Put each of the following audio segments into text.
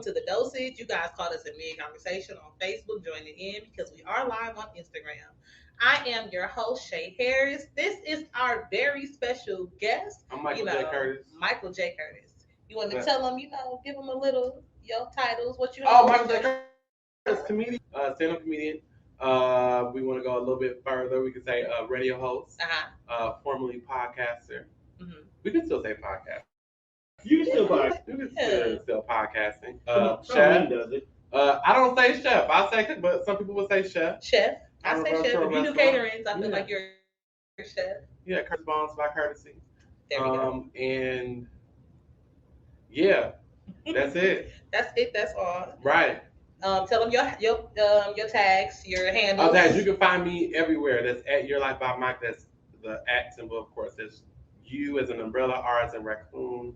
to the Dosage. You guys caught us in mid conversation on Facebook, joining in because we are live on Instagram. I am your host, Shay Harris. This is our very special guest, I'm Michael J. Curtis. Michael J. Curtis. You want to tell him, give him a little your titles, what you Oh, Michael J. Curtis, comedian, stand-up comedian. We want to go a little bit further. We could say radio host, formerly podcaster. Mm-hmm. We can still say podcast. You can still podcast. You can still podcasting. Chef does it. I don't say chef. I say cook, but some people would say chef. Chef. I say chef. If you do caterings, I feel like you're a chef. Yeah, Curtis Bones by courtesy. There we go. And yeah, that's it. That's all. Right. Tell them your tags, your handles. Okay, you can find me everywhere. That's at Your Life by Mike. That's the at symbol, of course. There's U as an umbrella, R as in raccoon,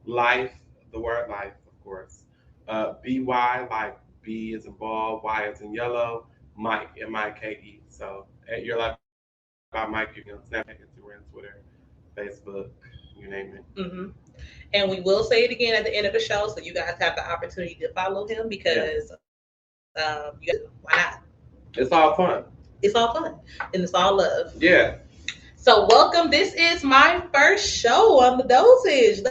life, the word life, of course. BY, like B as in ball, Y as in yellow, Mike, MIKE. So at Your Life by Mike, you can Snapchat, Instagram, Twitter, Facebook, you name it. Mm-hmm. And we will say it again at the end of the show, so you guys have the opportunity to follow him because why not? It's all fun. It's all fun, and it's all love. Yeah. So welcome. This is my first show on the Dosage.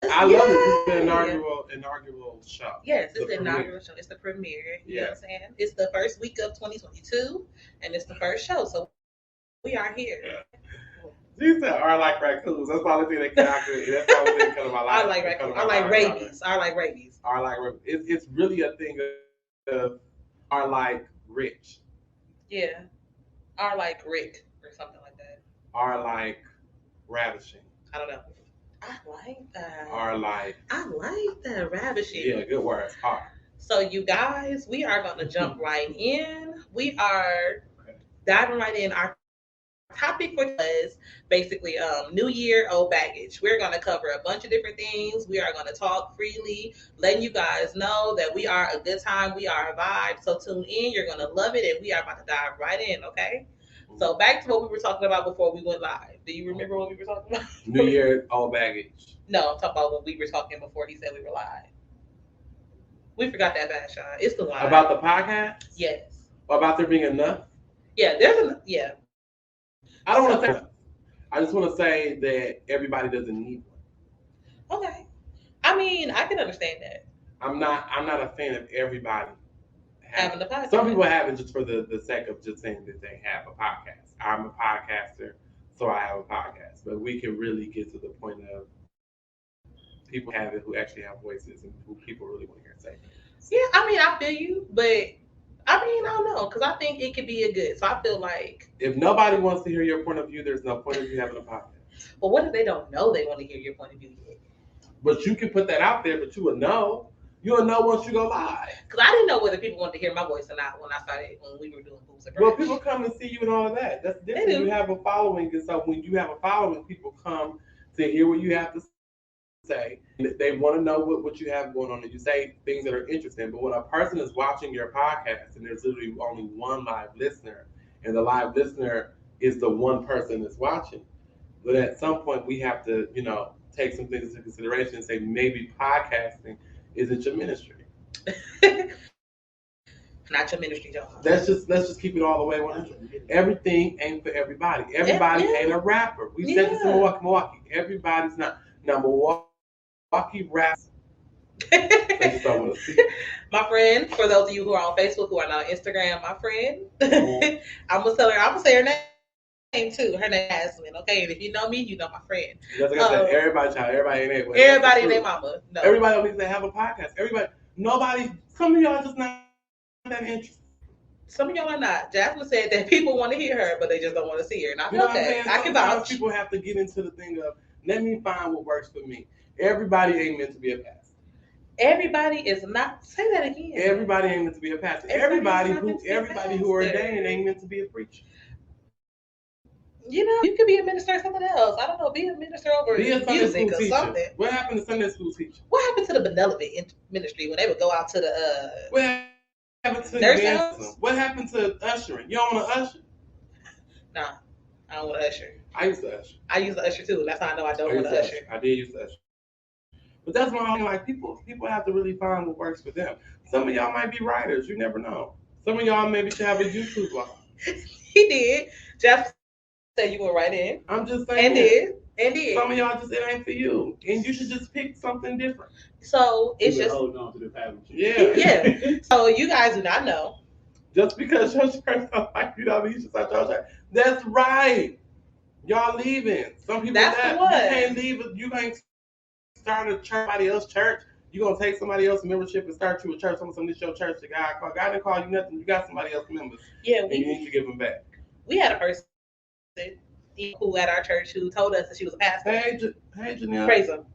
I love it. It's the inaugural show. Yes, it's the inaugural show. It's the premiere. You know what I'm saying? It's the first week of 2022, and it's the first show. So we are here. Yeah. She said, "I like raccoons." That's the only thing that can. That's the only thing come to my life. I like raccoons. I like rabies. I like rabies. I like rabies. It's really a thing of are like rich. Yeah. Are like Rick or something like that. Are like ravishing. I don't know. I like that. Are like. I like that ravishing. Yeah, good words. Are. So you guys, we are going to jump right in. We are diving right in. Our topic was basically new year, old baggage. We're going to cover a bunch of different things. We are going to talk freely, letting you guys know that we are a good time. We are a vibe. So tune in. You're going to love it. And we are about to dive right in. Okay. So back to what we were talking about before we went live. Do you remember what we were talking about? New year, old baggage. No, I'm talking about what we were talking before he said we were live. We forgot that bad shot. It's the live. About the podcast? Yes. Or about there being enough? Yeah, yeah. I don't want to say that. I just want to say that everybody doesn't need one. Okay. I mean, I can understand that. I'm not a fan of everybody having a podcast. Some people have it just for the sake of just saying that they have a podcast. I'm a podcaster, so I have a podcast. But we can really get to the point of people have it who actually have voices and who people really want to hear say things. Yeah, I mean, I feel you, but I don't know, because I think it could be a good. So I feel like if nobody wants to hear your point of view, there's no point of you having a podcast. But what if they don't know they want to hear your point of view yet? But you can put that out there, but you will know. You'll know once you go live. Because I didn't know whether people wanted to hear my voice or not when we were doing Boots and Well, people come and see you and all of that. That's different. You have a following, and so when you have a following, people come to hear what you have to say. They want to know what you have going on, and you say things that are interesting. But when a person is watching your podcast and there's literally only one live listener, and the live listener is the one person that's watching, but at some point we have to, take some things into consideration and say maybe podcasting isn't your ministry. Not your ministry, Joe. Let's just keep it all the way 100. Everything ain't for everybody. Everybody ain't a rapper. We said this in Milwaukee. Everybody's not. Now Milwaukee raps. My friend, for those of you who are on Facebook, who are not on Instagram, my friend, I'm gonna say her name too. Her name is Ashley. Okay, and if you know me, you know my friend. That's like I said, everybody ain't it. Everybody and their mama. No. Everybody don't need to have a podcast. Some of y'all just not that interested. Some of y'all are not. Jasmine said that people want to hear her, but they just don't want to see her. And I feel okay. I can vouch. People have to get into the thing of, let me find what works for me. Everybody ain't meant to be a pastor. Everybody is not. Say that again. Everybody ain't meant to be a pastor. Everybody who ordained ain't meant to be a preacher. You could be a minister or something else. I don't know. Be a minister over music or something. What happened to Sunday school teacher? What happened to the benevolent ministry when they would go out to the What happened to evangelism? What happened to ushering? You don't want to usher? Nah, I don't want to usher. I used to usher. I used to usher too. That's how I know I don't want to usher. I did use to usher. But that's why I'm like people have to really find what works for them. Some of y'all might be writers, you never know. Some of y'all maybe should have a YouTube blog. He did. Jeff said you went right in. I'm just saying. And did. Some of y'all just it ain't for you, and you should just pick something different. So it's just holding on to the pattern. Yeah. So you guys do not know. Just because your church don't like you, don't mean you should start your church. That's right. Y'all leaving. Some people That's that the one. you can't leave. You ain't start a church, somebody else's church. You gonna take somebody else's membership and start you a church. Someone this your church. The guy didn't call you nothing. You got somebody else's members. Yeah, and you need to give them back. We had a person who at our church who told us that she was a pastor. Hey, Janelle. Praise him.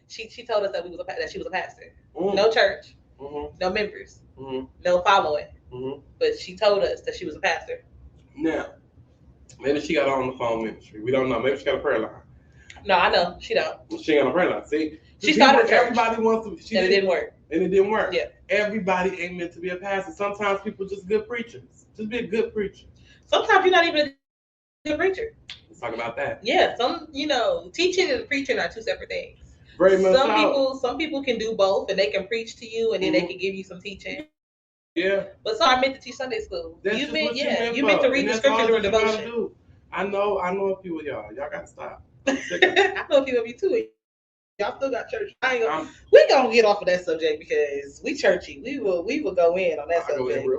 she told us that she was a pastor. Mm-hmm. No church, no members, no following. But she told us that she was a pastor. Now, maybe she got on the phone ministry. We don't know. Maybe she got a prayer line. No, I know she don't. She ain't got a prayer line. See, she started a church. Everybody wants to. And it didn't work. And it didn't work. Yeah. Everybody ain't meant to be a pastor. Sometimes people just good preachers. Just be a good preacher. Sometimes you're not even a good preacher. Let's talk about that. Yeah, teaching and preaching are two separate things. Very much some people can do both, and they can preach to you, and then they can give you some teaching. Yeah. But so I meant to teach Sunday school. You meant to read the scriptures during devotion. I know a few of y'all. Y'all got to stop. I know a few of you too. Y'all still got church. We gonna get off of that subject because we churchy. We will go in on that subject. Real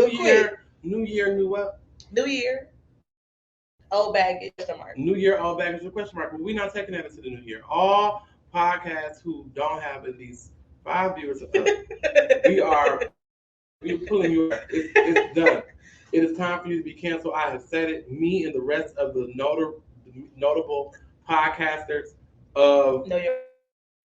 quick. New year, new what? New year. Old baggage, question mark. New year, old baggage, question mark. But we're not taking that into the new year. All podcasts who don't have at least 5 viewers of us, we're pulling you out. It's done. It is time for you to be canceled. I have said it. Me and the rest of the notable podcasters of Know your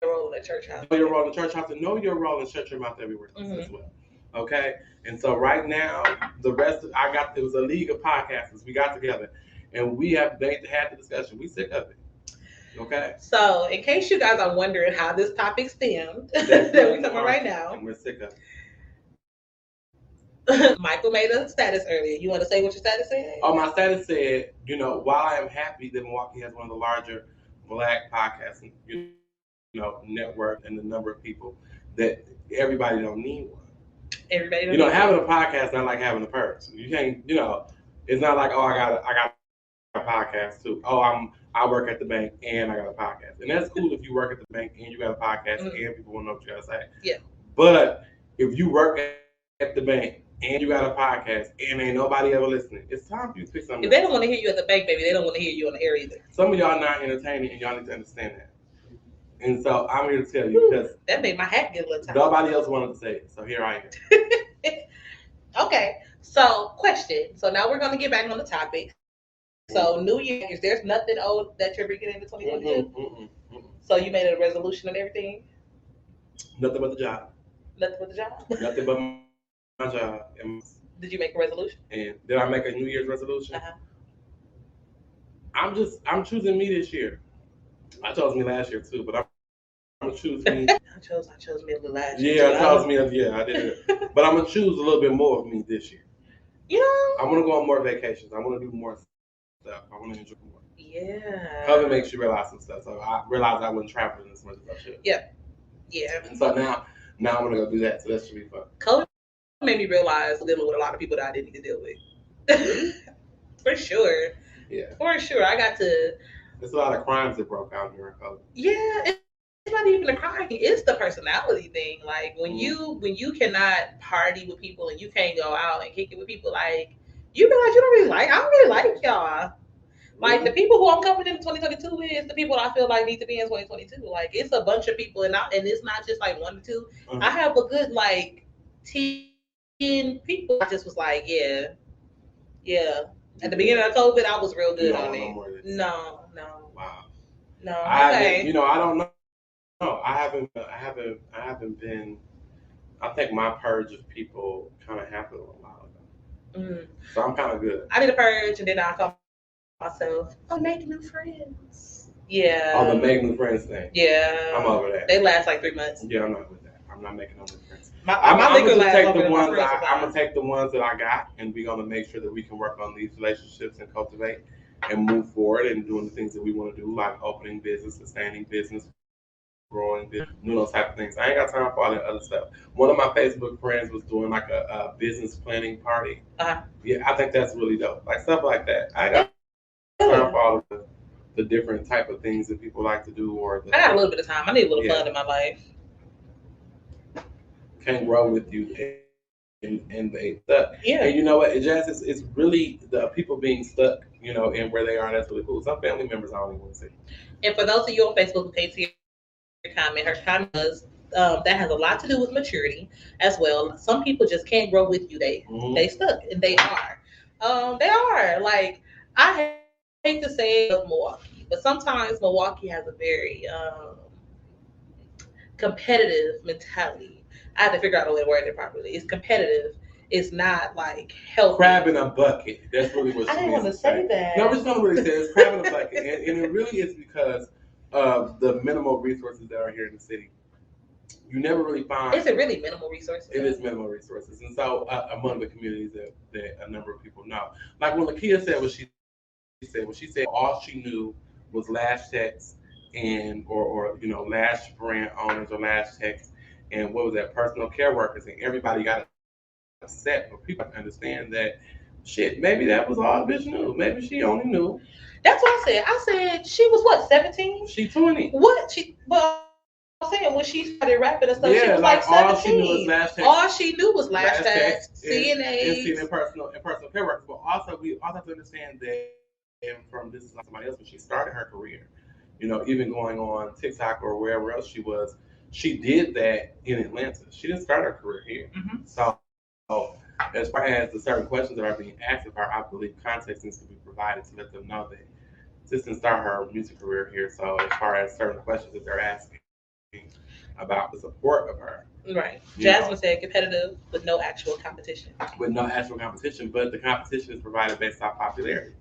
role in the church house. Know your role in the church house, and know your role in shut your mouth everywhere as well. Okay? And so right now, it was a league of podcasters. We got together and they had the discussion. We sick of it. Okay? So in case you guys are wondering how this topic stemmed that we're talking about right now. And we're sick of it. Michael made a status earlier. You want to say what your status said? Oh, my status said, while I am happy that Milwaukee has one of the larger Black podcasts, network and the number of people, that everybody don't need one. Everybody don't need having a podcast not like having a purse. You can't, it's not like, oh, I got a podcast too. Oh, I work at the bank and I got a podcast. And that's cool if you work at the bank and you got a podcast and people want to know what you got to say. Yeah. But if you work at the bank and you got a podcast and ain't nobody ever listening, it's time for you to pick something. If they don't want to hear you at the bank, baby, they don't want to hear you on the air either. Some of y'all not entertaining and y'all need to understand that. And so I'm here to tell you because that made my hat get a little tight. Nobody else wanted to say it, so here I am. Okay, so question. So now we're going to get back on the topic. So New Year's, there's nothing old that you're bringing into 2022? So you made a resolution and everything? Nothing but the job. Nothing but the job? Nothing but my job. Did you make a resolution? And did I make a New Year's resolution? I'm choosing me this year. I chose me last year too, but I'm gonna choose me. I chose me a little last year. Yeah, I did it. But I'm gonna choose a little bit more of me this year. I want to go on more vacations. I want to do more stuff. I want to enjoy more. Yeah. COVID makes you realize some stuff. So I realized I wasn't traveling as much as I should. Yeah. And so now I'm gonna go do that. So that should be fun. COVID made me realize dealing with a lot of people that I didn't need to deal with. For sure. Yeah. For sure. I got to. There's a lot of crimes that broke out during COVID. Yeah, it's not even a crime. It's the personality thing. Like when you cannot party with people and you can't go out and kick it with people, like you realize you don't really like. I don't really like y'all. Like the people who I'm coming in 2022 with is the people I feel like need to be in 2022. Like it's a bunch of people, and it's not just like 1 or 2. I have a good like 10 people. I just was like, yeah. At the beginning of COVID, I was real good on it. No. Wow. No. Okay. I don't know. No, I haven't been. I think my purge of people kind of happened a while ago. So I'm kind of good. I did a purge, and then I thought myself, make new friends. Yeah. Oh, the make new friends thing. Yeah. I'm over that. They last like 3 months. Yeah, I'm not with that. I'm not making no new friends. I'm gonna take the ones that I got, and we're gonna make sure that we can work on these relationships and cultivate and move forward and doing the things that we want to do, like opening business, sustaining business, growing, doing those type of things. I ain't got time for all that other stuff. One of my Facebook friends was doing like a business planning party. Yeah, I think that's really dope. Like stuff like that. I ain't got time for all of the different type of things that people like to do. I got a little bit of time. I need a little fun in my life. Can grow with you. And they stuck. Yeah. And you know what? It's really the people being stuck, in where they are. That's really cool. Some family members I don't even want to see. And for those of you on Facebook who can't see her comment was that has a lot to do with maturity as well. Some people just can't grow with you. They stuck, and they are. Like, I hate to say it of Milwaukee, but sometimes Milwaukee has a very competitive mentality. I have to figure out a way to word it properly. It's competitive. It's not like healthy. Crab in a bucket. That's really what she I didn't want to say that. No, it's not really say it's crab in a bucket. And it really is because of the minimal resources that are here in the city. You never really find. Is it really minimal resources? It is minimal resources. And so among the communities that a number of people know. Like when Lakia said what she said all she knew was Lash Techs and or Lash brand owners or Lash Techs and what was that, personal care workers, and everybody got upset, but people understand that shit, maybe that was all bitch knew. Maybe she only knew. That's what I said. I said she was what, 17? She 20. What? I'm saying when she started rapping and stuff, she was like 17. All she knew was Lash Techs, CNAs, and personal care workers. But also we also have to understand that, and from this is like somebody else, when she started her career, even going on TikTok or wherever else she was, she did that in Atlanta. She didn't start her career here. Mm-hmm. So as far as the certain questions that are being asked of her, I believe context needs to be provided to let them know that this didn't start her music career here. So as far as certain questions that they're asking about the support of her. Right. Jasmine said competitive with no actual competition. With no actual competition, but the competition is provided based off popularity.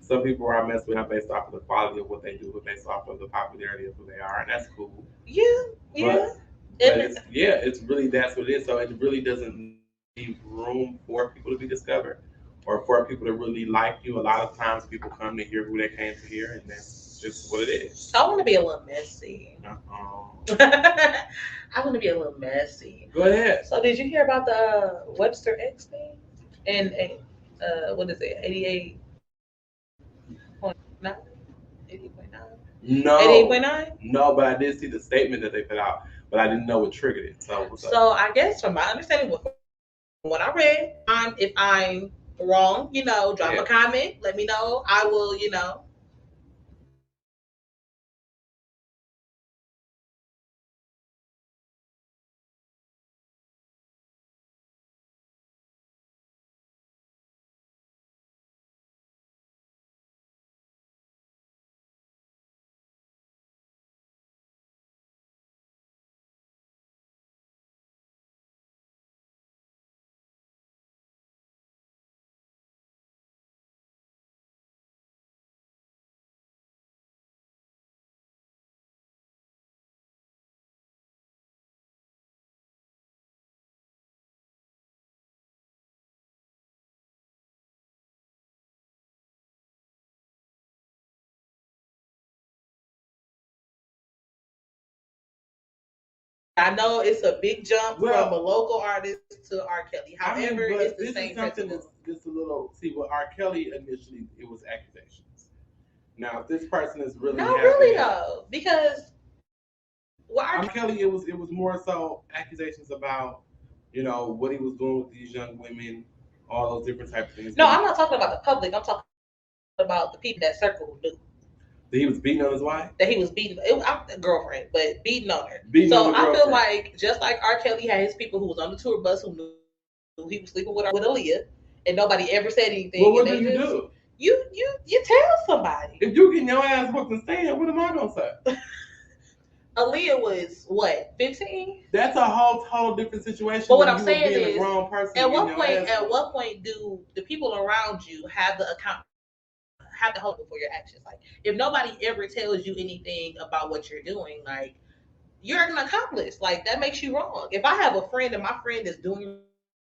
Some people are messed with not based off of the quality of what they do, but based off of the popularity of who they are, and that's cool. Yeah. But it's really that's what it is. So it really doesn't leave room for people to be discovered or for people to really like you. A lot of times people come to hear who they came to hear, and that's just what it is. I want to be a little messy. I want to be a little messy. Go ahead. So did you hear about the Webster X thing? And what is it? 88.9? 88.9? No. 88.9? No, but I did see the statement that they put out, but I didn't know what triggered it. So I guess from my understanding, what I read, if I'm wrong, drop a comment, let me know. I will, I know it's a big jump from a local artist to R. Kelly. However, it's the same principle. Just a little. See, with R. Kelly initially, it was accusations. Now, if this person is really not really though, because R. Kelly, it was more so accusations about what he was doing with these young women, all those different types of things. No, I'm not talking about the public. I'm talking about the people that circle who knew. That he was beating on his wife? That he was beating a girlfriend, but beating on her. I feel like just like R. Kelly had his people who was on the tour bus who knew he was sleeping with Aaliyah, and nobody ever said anything. Well, what do you do? You tell somebody. If you get your ass whooped and stand, what am I gonna say? Aaliyah was what, 15? That's a whole total different situation. But what I'm saying is, at what point do the people around you have the hold for your actions? Like, if nobody ever tells you anything about what you're doing, like, you're an accomplice. Like, that makes you wrong. If I have a friend and my friend is doing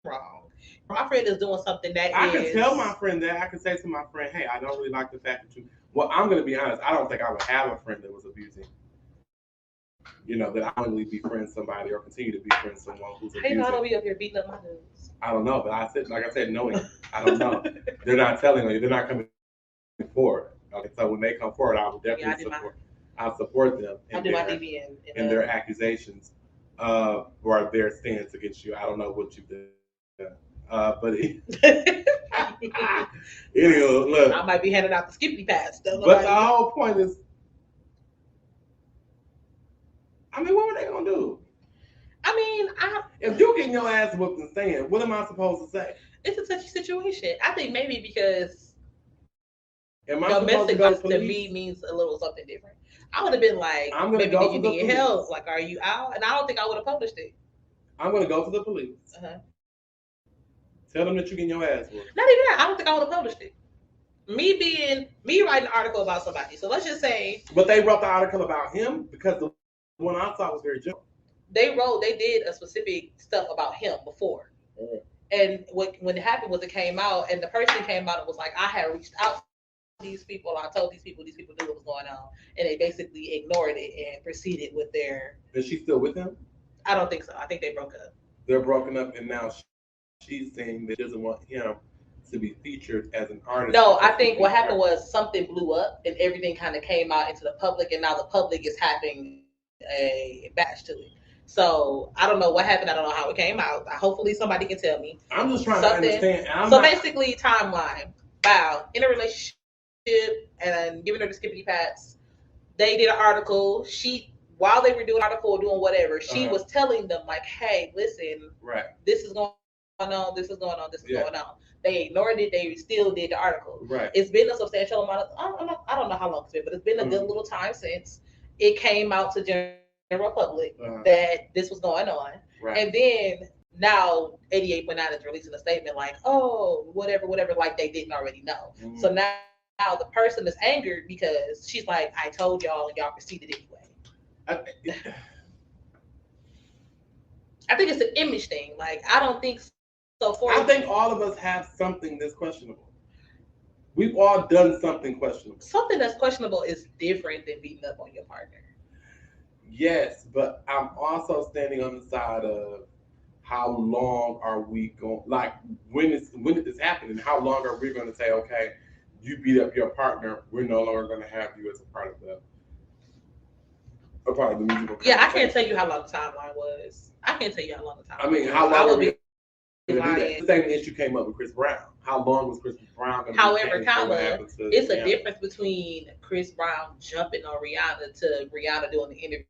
wrong, my friend is doing something that I can tell my friend that. I can say to my friend, hey, I don't really like the fact that you. Well, I'm going to be honest. I don't think I would have a friend that was abusing that I only befriend somebody or continue to befriend someone who's Hey, abusing. I don't be up here beating up my dudes. I don't know, but like I said, knowing, I don't know. They're not telling you. They're not coming forward. Okay, so when they come forward, I will definitely support. I'll support them in their accusations or their stance against you. I don't know what you've done, but anyway, look. I might be handing out the skippy pass. But the whole point is, I mean, what were they gonna do? I mean, if you getting your ass whooped and saying, what am I supposed to say? It's a touchy situation. I think maybe because domestic violence to me means a little something different. I would have been like, maybe do you need help? Like, are you out? And I don't think I would have published it. I'm gonna go to the police. Tell them that you're getting your ass whooped. Not even that. I don't think I would have published it. Me writing an article about somebody. So let's just say. But they wrote the article about him because the one I saw was very general. They did a specific stuff about him before. Mm-hmm. And when it happened was it came out and the person came out and was like, I had reached out to these people. I told these people knew what was going on. And they basically ignored it and proceeded with their. Is she still with him? I don't think so. I think they broke up. They're broken up and now she's saying that she doesn't want him to be featured as an artist. No, I think what happened was something blew up and everything kind of came out into the public and now the public is having a bash to it. So I don't know what happened. I don't know how it came out. Hopefully somebody can tell me. I'm just trying to understand. Basically, timeline. Wow, in a relationship and giving her the skippity pats. They did an article. While they were doing an article or doing whatever, she was telling them like, "Hey, listen, this is going on. This is going on. This is going on." They ignored it. They still did the article. Right. It's been a substantial amount of. I don't know how long it's been, but it's been a good little time since it came out to general public that this was going on. Right. And then now 88.9 is releasing a statement like, oh, whatever, like they didn't already know. Mm-hmm. So now the person is angered because she's like, I told y'all and y'all proceeded anyway. I think it's an image thing. Like, I don't think so. I think all of us have something that's questionable. We've all done something questionable. Something that's questionable is different than beating up on your partner. Yes, but I'm also standing on the side of how long are we going? Like, when did this happen, and how long are we going to say, okay, you beat up your partner, we're no longer going to have you as a part of the musical. Yeah, I can't tell you how long the timeline was. I can't tell you how long the timeline. I mean, how long? I would be the same issue came up with Chris Brown. How long was Chris Brown going to be? However, Kyla, it's a difference between Chris Brown jumping on Rihanna to Rihanna doing the interview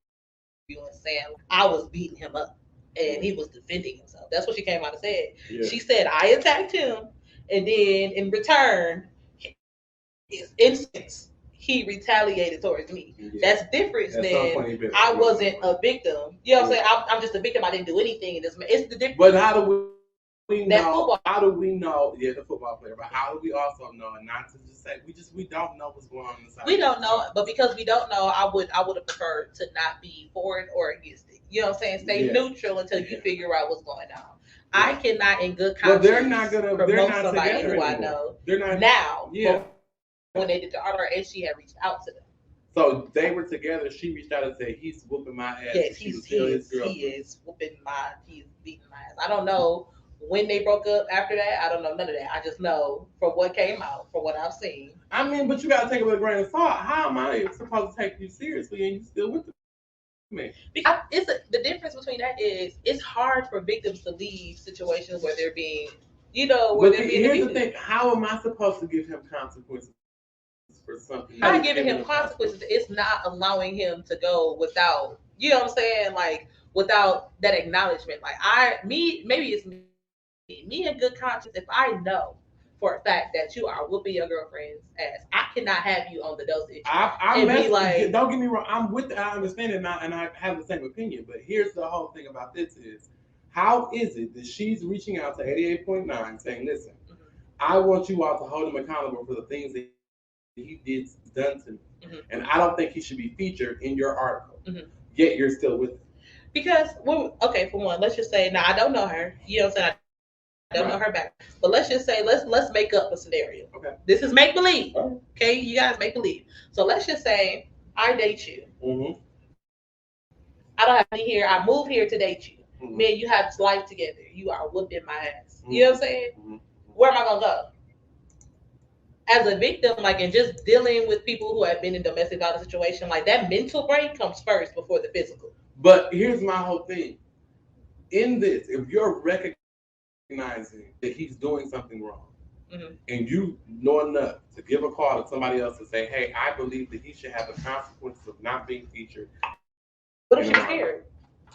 and saying I was beating him up and he was defending himself. That's what she came out and said. Yeah. She said I attacked him and then in return, his instance, he retaliated towards me. Yeah. That's different than I wasn't a victim. You know what I'm saying? I'm just a victim. I didn't do anything. It's the difference. But how do we know? How do we know? Yeah, the football player. But how do we also know? And not to just say we don't know what's going on inside. We don't know, but because we don't know, I would have preferred to not be for it or against it. You know what I'm saying? Stay neutral until you figure out what's going on. Yeah. I cannot, in good conscience, they're not somebody who I know. They're not now. Yeah. When they did the article, and she had reached out to them. So they were together. She reached out and said, "He's whooping my ass." Yes, he is whooping he's beating my ass. I don't know when they broke up after that. I don't know none of that. I just know from what came out, from what I've seen. I mean, but you got to take it with a grain of salt. How am I supposed to take you seriously and you still with me? Because the difference between that is it's hard for victims to leave situations where they're being, where they're being. Here's the thing: how am I supposed to give him consequences? For something. Not giving him consequences. It's not allowing him to go without, you know what I'm saying? Like, without that acknowledgement. Like, maybe it's me in good conscience. If I know for a fact that you are whooping your girlfriend's ass, I cannot have you on the dosage. Don't get me wrong. I understand it now, and I have the same opinion. But here's the whole thing about this is, how is it that she's reaching out to 88.9 saying, listen, I want you all to hold him accountable for the things that he did done to me, and I don't think he should be featured in your article. Yet you're still with him. Because for one, let's just say now I don't know her. You know what I'm saying? I don't know her back, but let's just say let's make up a scenario. Okay. This is make believe. Okay, you guys make believe. So let's just say I date you. I don't have any here. I moved here to date you. Mm-hmm. Me and you have life together. You are whooping my ass. You know what I'm saying? Mm-hmm. Where am I gonna go? As a victim, like, and just dealing with people who have been in domestic violence situation, like that mental break comes first before the physical. But here's my whole thing. In this, if you're recognizing that he's doing something wrong, and you know enough to give a call to somebody else to say, hey, I believe that he should have the consequences of not being featured. What if she's scared?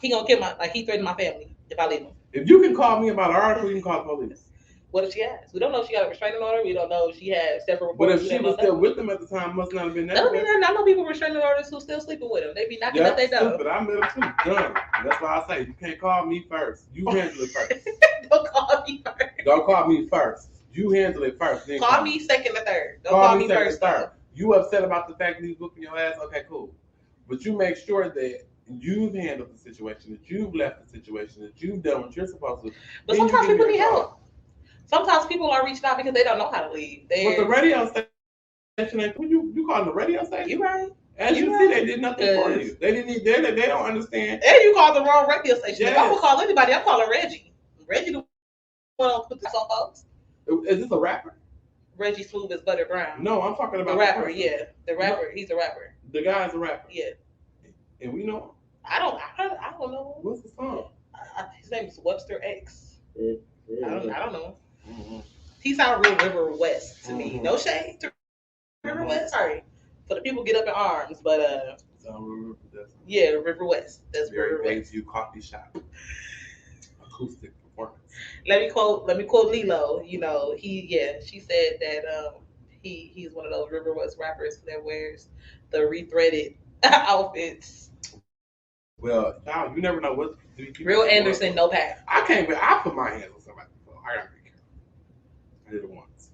He gonna kill he threatened my family if I leave him. If you can call me about an article, you can call the police. What if she has? We don't know if she got a restraining order. We don't know if she had separate But reports. if she was still with them at the time, must not have been that. That don't mean that. I know people restraining orders who still sleeping with them. They be knocking at their door. But I met them too. Done. That's why I say you can't call me first. You handle it first. Don't call me first. Don't call me first. You handle it first. Then call me second or third. Don't call me first. Third. You upset about the fact that he's whooping your ass? Okay, cool. But you make sure that you've handled the situation, that you've left the situation, that you've done what you're supposed to. But sometimes people need help. Sometimes people are reaching out because they don't know how to leave. But the radio station, you call the radio station? You right. As you see, they did nothing for you. They didn't need they don't understand. And you called the wrong radio station. Yes. If I'm gonna call anybody, I'm calling Reggie. Reggie the one who put this on folks. Is this a rapper? Reggie Smooth is Butter Brown. No, I'm talking about the rapper. Yeah, the rapper. No. He's a rapper. The guy's a rapper. Yeah. And we know him. I don't know. What's the song? His name is Webster X. I don't know. Mm-hmm. He sounds real River West to me. No shade to River West. Sorry, for the people get up in arms, but yeah, River West. That's very River West. You coffee shop acoustic performance. Let me quote Lilo. You know, she said that he's one of those River West rappers that wears the rethreaded outfits. Well, now you never know what. Real Anderson, no pack. I put my hands on somebody before. I gotta be careful. I did it once.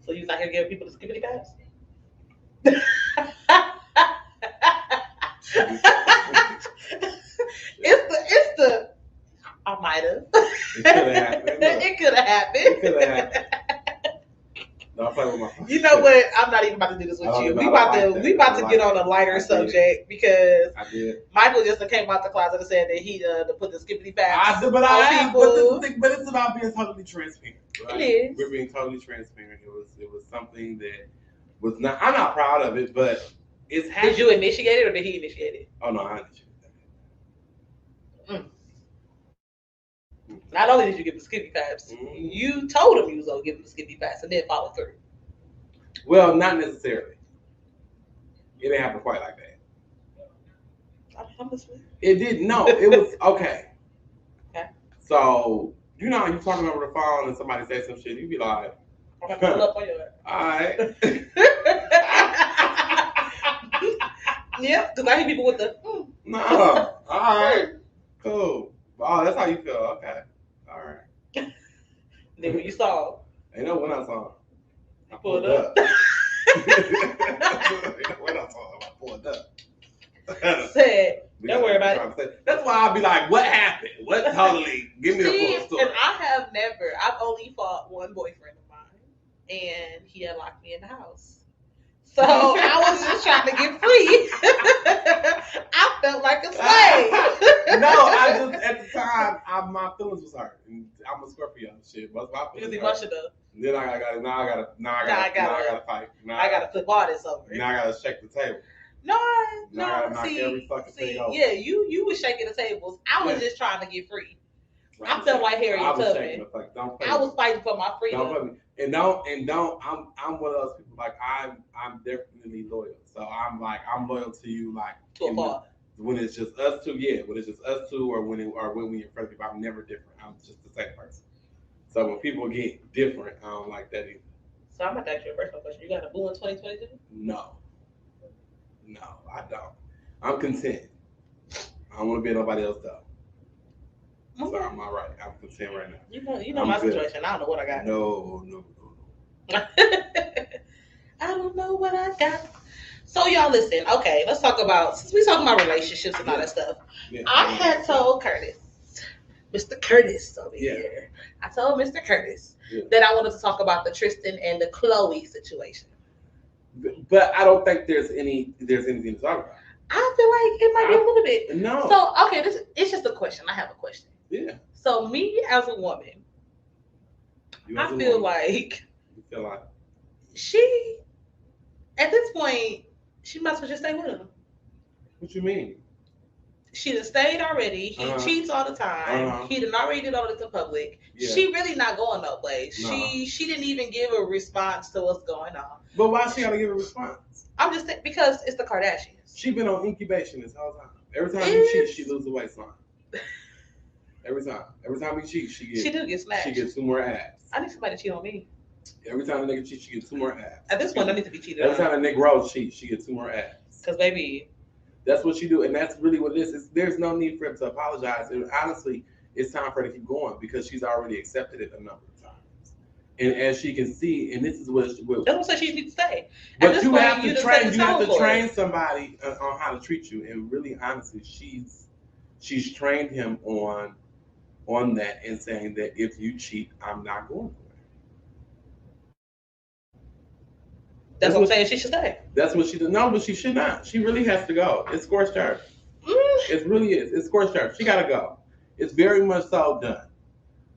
So you was out here giving people the skippity pass? it's the I might have. It could have happened. No, I'm playing with my phone. You know what? I'm not even about to do this with you. We about to get on a lighter subject because Michael just came out the closet and said that he to put the skippity pass. But it's about being totally transparent. Right? It is. We're being totally transparent. It was something that was not. I'm not proud of it, but it's happening. Did you initiate it or did he initiate it? Oh no, I initiated that. Not only did you give the skippy pass, you told him you was gonna give him the skippy pass and then follow through. Well, not necessarily. It didn't happen quite like that. I'm listening. It didn't. No, it was okay. Okay. So you know, you talking over the phone and somebody say some shit, you be like, I'm gonna pull up on your all right. Yeah, because I hear people with the No. All right. Cool. Oh, that's how you feel. Okay. All right. Then when you saw, ain't no when I saw him. I pulled up. Ain't no when I saw him. I pulled up. Said, don't worry about it. That's why I'll be like, what happened? What totally? Give me the full story. And I've only fought one boyfriend of mine, and he had locked me in the house. So I was just trying to get free. I felt like a slave. No, I just at the time my feelings was hurt. I'm a Scorpio shit, but my feelings emotional. Then I gotta fight. I gotta flip all this over. Now I gotta shake the table. No. I gotta knock every fucking thing over. Yeah, you was shaking the tables. I was just trying to get free. I felt like Harriet Tubman. I was fighting for my freedom. Don't put me. And don't. I'm one of those people. Like I'm definitely loyal. So I'm loyal to you. Like to a fault. When it's just us two, yeah. When it's just us two, or when we in front of people, I'm never different. I'm just the same person. So when people get different, I don't like that either. So I'm about to ask you a personal question. You got a boo in 2022? No, I don't. I'm content. I don't want to be nobody else though. So I'm all right. I'm content right now. You know my situation. I don't know what I got. No. I don't know what I got. So y'all listen. Okay, let's talk about, since we talking about relationships and all that stuff. Yeah, I had told Curtis, Mr. Curtis over here. I told Mr. Curtis that I wanted to talk about the Tristan and the Chloe situation. But I don't think there's anything to talk about. I feel like it might be a little bit. No. So okay, it's just a question. I have a question. Yeah. So me as a woman, I feel like you feel like she at this point she might as well just stay with him. What you mean? She done stayed already. He cheats all the time. He done already did all this in public. Yeah. She really not going no place. No. She didn't even give a response to what's going on. But why she gotta give a response? I'm just because it's the Kardashians. She been on incubation this whole time. Every time you cheat, she loses the waistline. Every time we cheat, she do get smashed. She gets 2 more abs. I need somebody to cheat on me. Every time a nigga cheats, she gets 2 more abs. At this point, I need to be cheated on. Every time a nigga Rose cheats, she gets 2 more abs. Because baby, that's what she do, and that's really what it is. There's no need for him to apologize. And honestly, it's time for her to keep going because she's already accepted it a number of times. And as she can see, and this is what that's what say she needs to stay. But you have to train. You have to train somebody on how to treat you. And really, honestly, she's trained him on that and saying that if you cheat, I'm not going for it. That's what I'm saying. She should stay. That's what she does. No, but she should not. She really has to go. It's scorched earth. It really is. It's scorched earth. She gotta go. It's very much so done.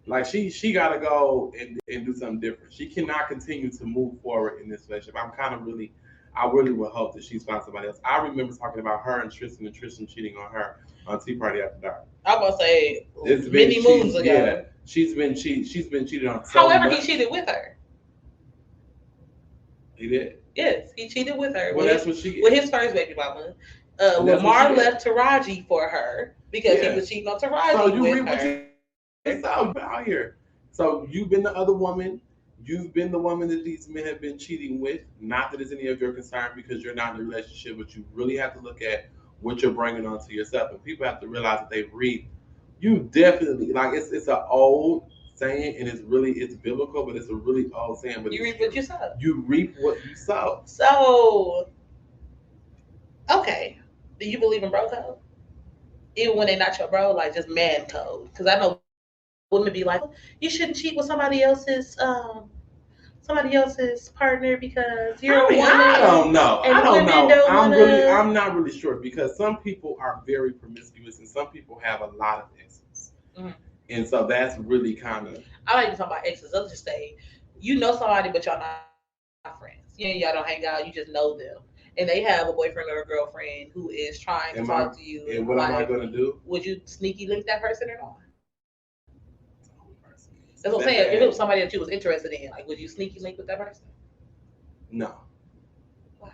Like she gotta go and do something different. She cannot continue to move forward in this relationship. I really would hope that she's found somebody else. I remember talking about her and Tristan cheating on her on Tea Party After Dark. I'm gonna say many moons ago. Yeah, she's been cheated on. However, he cheated with her. He did. Yes, he cheated with her. Well, that's what she with his first baby mama. Lamar left Taraji for her because he was cheating on Taraji. So you read what you saw out here. So you've been the other woman. You've been the woman that these men have been cheating with. Not that it's any of your concern because you're not in a relationship, but you really have to look at what you're bringing onto yourself. And people have to realize that they read. You definitely it's an old saying, and it's biblical, but it's a really old saying. But you reap what you sow. You reap what you sow. So, okay, do you believe in bro code? Even when they're not your bro, like just man code? Because I know women be like, you shouldn't cheat with somebody else's partner because you're a woman. I don't know. I don't know. I'm not really sure because some people are very promiscuous and some people have a lot of exes. Mm-hmm. And so that's really kind of. I like to talk about exes. I'll just say, you know somebody, but y'all not friends. Y'all don't hang out. You just know them, and they have a boyfriend or a girlfriend who is trying to talk to you. And what am I going to do? Would you sneaky link that person or not? That's what I'm saying. If it was somebody that you was interested in, like, would you sneaky link with that person? No. Why?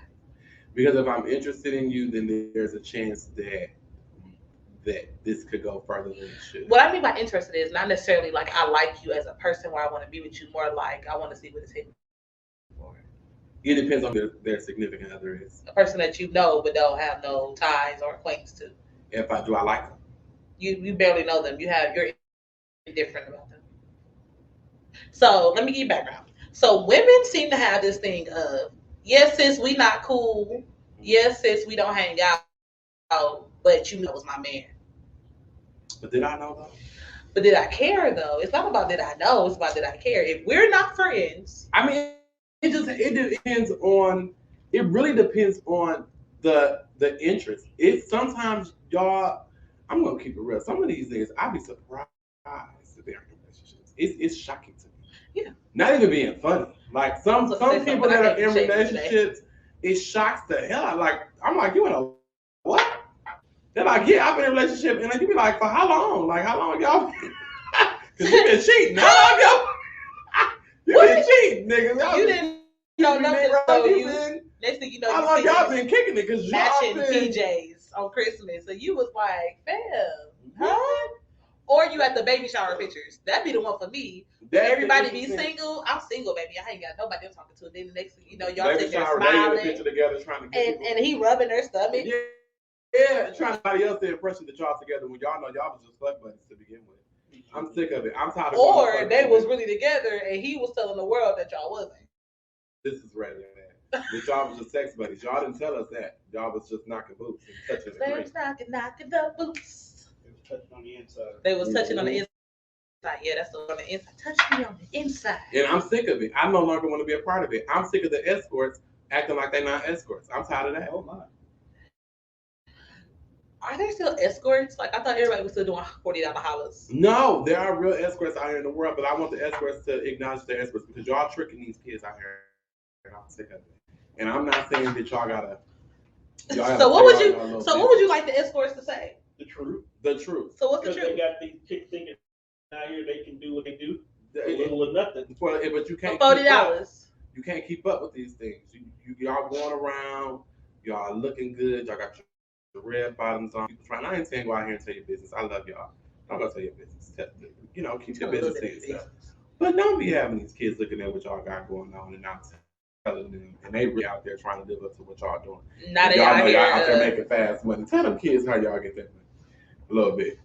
Because if I'm interested in you, then there's a chance that this could go further than it should. What I mean by interested is not necessarily like I like you as a person where I want to be with you, more like I want to see what it's hitting for. It depends on their significant other is. A person that you know but don't have no ties or acquaintance to. Do I like them? You barely know them. You're indifferent about them. So let me give you background. So women seem to have this thing of, yes, sis, we not cool. Yes, sis, we don't hang out. But you know it was my man. But did I know though? But did I care though? It's not about did I know, it's about did I care. If we're not friends. I mean, it depends on, it really depends on the interest. It's sometimes y'all, I'm gonna keep it real. Some of these niggas, I'd be surprised that they're in relationships. It's shocking to me. Yeah. Not even being funny. Like some people that are in relationships, it shocks the hell out. Like, I'm like, you in a what? They're like, yeah, I've been in a relationship. And then you be like, for how long? Like, how long y'all been? Because you been cheating. How long y'all? You been cheating, nigga. Y'all you didn't know nothing. So next thing you know, how long y'all been kicking it? Because matching PJs on Christmas. So you was like, fam, huh? Or you at the baby shower pictures. That'd be the one for me. Everybody be single. I'm single, baby. I ain't got nobody I'm talking to. Then the next thing you know, y'all sitting there smiling. Picture together, trying to get and he rubbing her stomach. Yeah, trying somebody else the impression that y'all together when y'all know y'all was just fuck buddies to begin with. I'm sick of it. I'm tired of it. Or they was really together and he was telling the world that y'all wasn't. This is rather than that. That y'all was just sex buddies. Y'all didn't tell us that. Y'all was just knocking boots and touching the ring. Knocking the boots. They was touching on the inside. They was touching on the inside. Yeah, that's the on the inside. Touch me on the inside. And I'm sick of it. I no longer want to be a part of it. I'm sick of the escorts acting like they're not escorts. I'm tired of that. Oh my. Are there still escorts? Like I thought everybody was still doing $40 hollers. No, there are real escorts out here in the world, but I want the escorts to acknowledge the escorts because y'all tricking these kids out here. And I'm sick of it. And I'm not saying that y'all gotta. So what would you? So what would you like the escorts to say? The truth. The truth. So what's the Because truth? they got these chicks thinking out here they can do what they do. Little or nothing. But you can't. $40. You can't keep up with these things. Y'all going around. Y'all looking good. Y'all got your red bottoms on. People trying. I ain't saying go out here and tell your business. I love y'all. I'm gonna tell your business. Keep your business to yourself. But don't be having these kids looking at what y'all got going on and not telling them, and they really out there trying to live up to what y'all doing. Now they y'all know here, y'all out there making fast money. Tell them kids how y'all get that money. A little bit.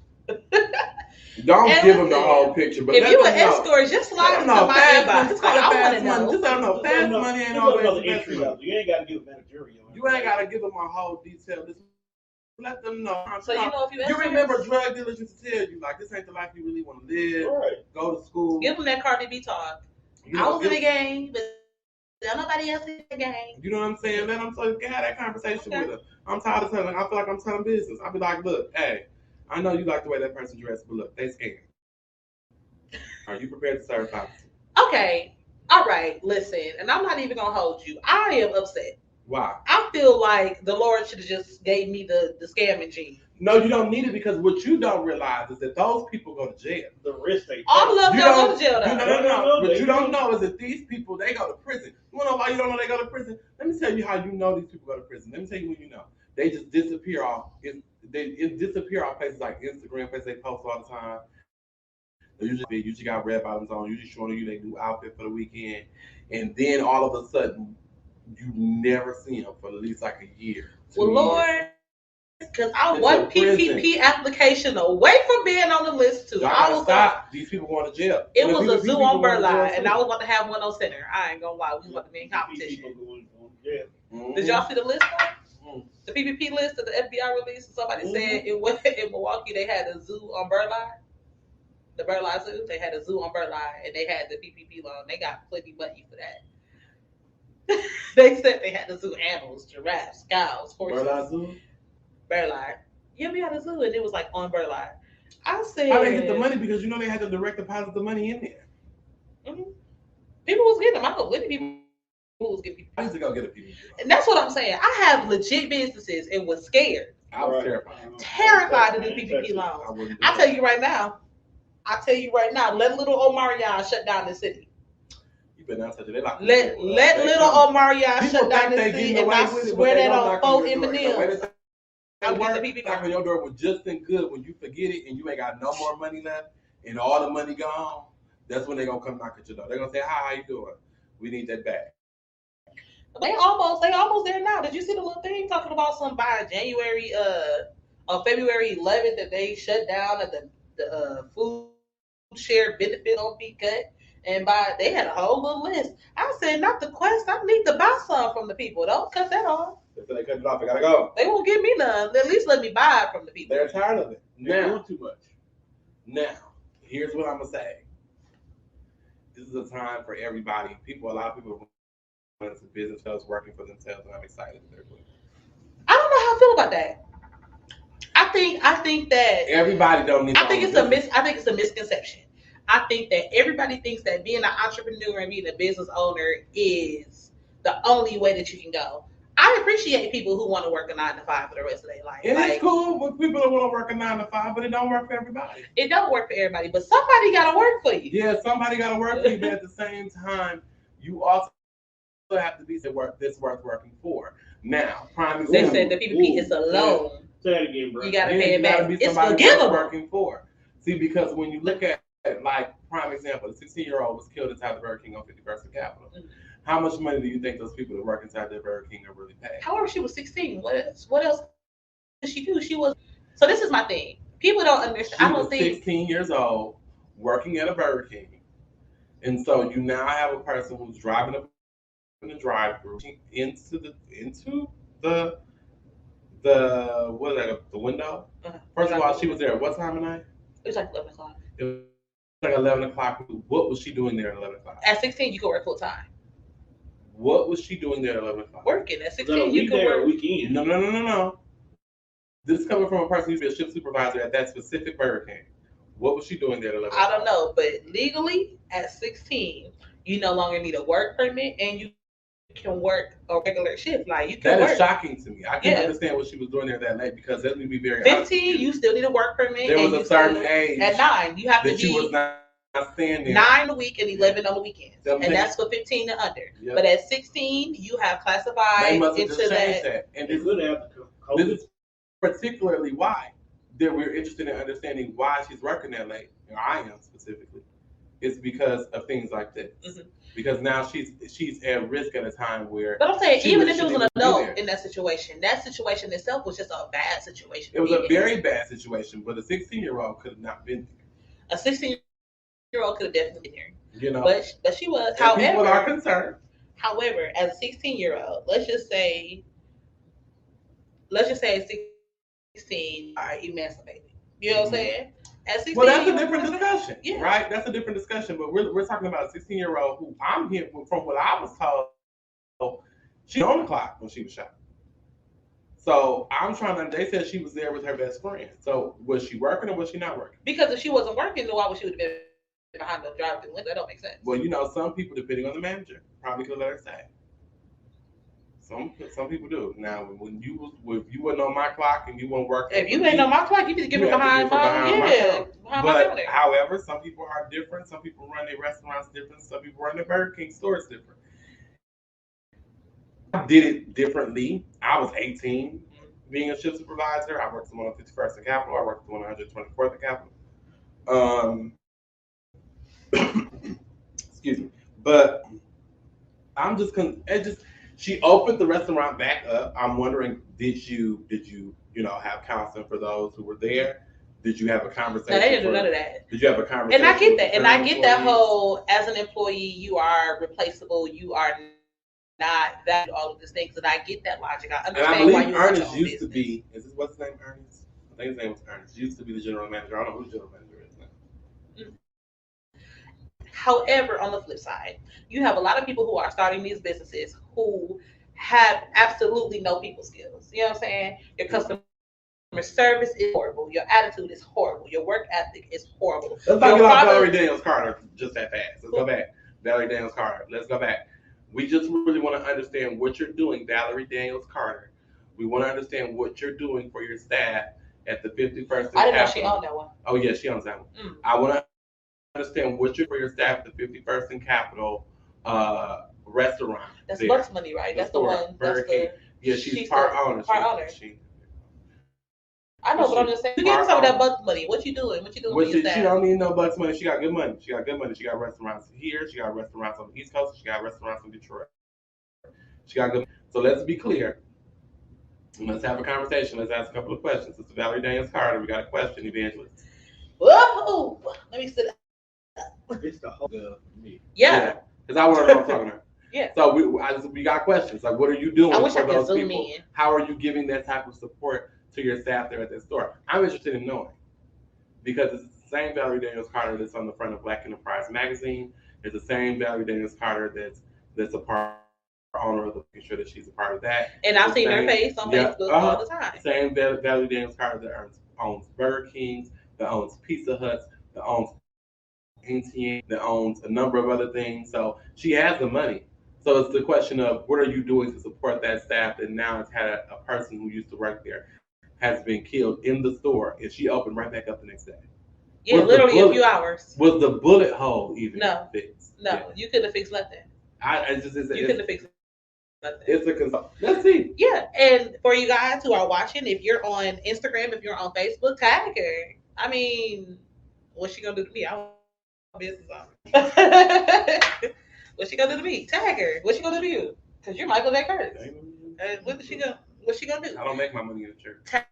Don't give them the whole picture. But if you an escort, just slide into my inbox. Just call it fast money. Just let them know fast money ain't always entry level. You ain't got to give them managerial. You ain't got to give them a whole detail. Just let them know. So if you remember drug dealers used to tell you like this ain't the life you really want to live. Right. Go to school. Give them that Cardi B talk. I was in the game, but nobody else in the game. You know what I'm saying? Let them have that conversation with them. I'm tired of telling. I feel like I'm telling business. I'll be like, look, hey, I know you like the way that person dressed, but look, they scared. Are you prepared to serve prophecy? Okay. All right. Listen, and I'm not even gonna hold you. I am upset. Why? I feel like the Lord should have just gave me the scamming gene. No, you don't need it because what you don't realize is that those people go to jail. The risk they take. All of them go to jail though. No. What you don't know is that these people, they go to prison. You wanna know why you don't know they go to prison? Let me tell you how you know these people go to prison. Let me tell you when you know. They just disappear off. It disappear off places like Instagram, places they post all the time. They usually got red bottoms on, usually showing you their new outfit for the weekend, and then all of a sudden, you never see them for at least like a year. Well, Lord, because I want PPP application away from being on the list too. I was stop these people going to jail. It was a zoo on Burleigh, and I was about to have one on center. I ain't gonna lie, we was about to be in competition. Did y'all see the list? The PPP list that the FBI released? Somebody said in Milwaukee they had a zoo on Burleigh. The Burleigh Zoo, they had a zoo on Burleigh, and they had the PPP loan. They got plenty money for that. They said they had the zoo animals, giraffes, cows, horses. Burleigh Zoo? Burleigh. Yeah, we had a zoo, and it was like on Burleigh. I said, how they get the money? Because they had to direct deposit the money in there. Mm-hmm. People was getting them. I know plenty people who was getting people. I used to go get a PPP. And that's what I'm saying. I have legit businesses and was scared. I was terrified. Terrified to do PPP loans. I tell you right now, let little Omarion shut down the city. You better not touch it. They like let little Omarion shut down the city, and I swear that on 4 M&Ms. Knock on your door was just as good when you forget it and you ain't got no more money left and all the money gone. That's when they gonna come knock at your door. They're gonna say, "Hi, how you doing? We need that back." They almost there now. Did you see the little thing talking about some by January on February 11th that they shut down at the food share benefit on be cut, and they had a whole little list. I said, not the Quest. I need to buy some from the people. Don't cut that off. If they cut it off, they gotta go. They won't give me none. At least let me buy it from the people. They're tired of it. They're doing too much. Now, here's what I'm gonna say. This is a time for everybody. A lot of people are into business, working for themselves, and I'm excited that they're doing it. I don't know how I feel about that. I think that everybody don't need. I think it's a misconception. I think that everybody thinks that being an entrepreneur and being a business owner is the only way that you can go. I appreciate people who want to work a 9 to 5 for the rest of their life. It's cool with people that want to work a 9 to 5, but it don't work for everybody. It don't work for everybody, but somebody got to work for you. Yeah, somebody got to work for you, but at the same time, you also have to be that's worth working for. Now, prime example. They said the PPP is a loan. Say that again, bro. You got to pay it back. It's forgivable. Working for. See, because when you look at like prime example, the 16-year-old was killed inside the Burger King on 51st and Capitol. Mm-hmm. How much money do you think those people that work inside the Burger King are really paying? However, she was 16. What else did she do? She was. So this is my thing. People don't understand. I don't think 16 years old working at a Burger King, and so you now have a person who's driving up in the drive-thru into the what is that? The window. Uh-huh. First of all, she was there at what time of night? It was like 11 o'clock. It was like 11 o'clock. What was she doing there at 11 o'clock? At 16, you could work full time. What was she doing there at 11 o'clock? Working. At 16, you could work weekend. No. This is coming from a person who used to be a shift supervisor at that specific Burger King. What was she doing there at 11? I don't know, but legally at 16, you no longer need a work permit and you can work a regular shift. Like you can That work. is shocking to me. I can't understand what she was doing there that late because let me be very 15, you still need a work permit. There was a certain age at 9. You have to be you was not standing 9 a week and 11 on the weekends, and that's for 15 and under. Yep. But at 16, you have classified into that. And this is particularly why that we're interested in understanding why she's working that late. And I am specifically. It's because of things like this. Mm-hmm. Because now she's at risk at a time where. But I'm saying, even if it was an adult in that situation itself was just a bad situation. It was a very bad situation, but a 16-year-old could have not been there. A 16-year-old could have definitely been there. You know, but she was. However, people are concerned. However, as a 16-year-old, let's just say at 16 are emancipated. You know what I'm saying? At 16, well, that's a different discussion, right? That's a different discussion. But we're talking about a 16-year-old who I'm hearing from what I was told, she on the clock when she was shot. So I'm trying to. They said she was there with her best friend. So was she working or was she not working? Because if she wasn't working, then why would she have been behind the drive-through window? That don't make sense. Well, you know, some people, depending on the manager, probably could let her stay. Some people do. Now, if you wasn't on my clock and you weren't working, if you ain't on my clock, you need to give me behind my But however, some people are different. Some people run their restaurants different. Some people run their Burger King stores different. I did it differently. I was 18, being a shift supervisor. I worked the one on 51st and Capitol. I worked the one on 124th and Capitol. Excuse me, but I'm just she opened the restaurant back up. I'm wondering, did you have counseling for those who were there? Did you have a conversation? No, they didn't do none of that. Did you have a conversation? And I get that. And I get that whole, as an employee, you are replaceable. You are not valued, all of these things. And I get that logic. I understand why you Ernest used to be, what's his name, Ernest? I think his name was Ernest. He used to be the general manager. I don't know who the general manager is now. Mm-hmm. However, on the flip side, you have a lot of people who are starting these businesses who have absolutely no people skills. You know what I'm saying? Your customer service is horrible. Your attitude is horrible. Your work ethic is horrible. Let's talk about Valerie Daniels Carter just that fast. Let's go back. Valerie Daniels Carter. Let's go back. We just really want to understand what you're doing, Valerie Daniels Carter. We want to understand what you're doing for your staff at the 51st. I didn't know she owned that one. Oh, yeah, she owns that one. I want to understand what you're for your staff at the 51st and Capitol restaurant. That's Bucks Money, right? That's the one. She's part owner. I know, but I'm just saying, you give some of that Bucks Money. What you doing? What you doing with your staff? She don't need no Bucks Money. She got good money. She got restaurants here. She got restaurants on the East Coast. She got restaurants in Detroit. She got good. So let's be clear. Let's have a conversation. Let's ask a couple of questions. It's Valerie Daniels Carter. We got a question, Evangelist. Whoa! Let me sit. It's the whole me. Yeah. Because I want to know what I'm talking about. Yeah. So we got questions. Like, what are you doing for those people? How are you giving that type of support to your staff there at that store? I'm interested in knowing. Because it's the same Valerie Daniels Carter that's on the front of Black Enterprise magazine. It's the same Valerie Daniels Carter that's a part owner of making sure that she's a part of that. And I've seen her face on Facebook all the time. Same Valerie Daniels Carter that owns Burger Kings, that owns Pizza Huts, that owns ATM, that owns a number of other things. So she has the money. So it's the question of what are you doing to support that staff that now has had a person who used to work there has been killed in the store and she opened right back up the next day. Yeah, literally a few hours. Was the bullet hole even fixed? No, yeah. You couldn't have fixed nothing. You couldn't have fixed nothing. It's a concern. Let's see. Yeah, and for you guys who are watching, if you're on Instagram, if you're on Facebook, tag her. I mean, what's she gonna do to me? I business on. What's she gonna do to me? Tag her. What's she gonna do to you? Because you're Michael J. Curtis. What's she gonna do? I don't make my money in the church. Tag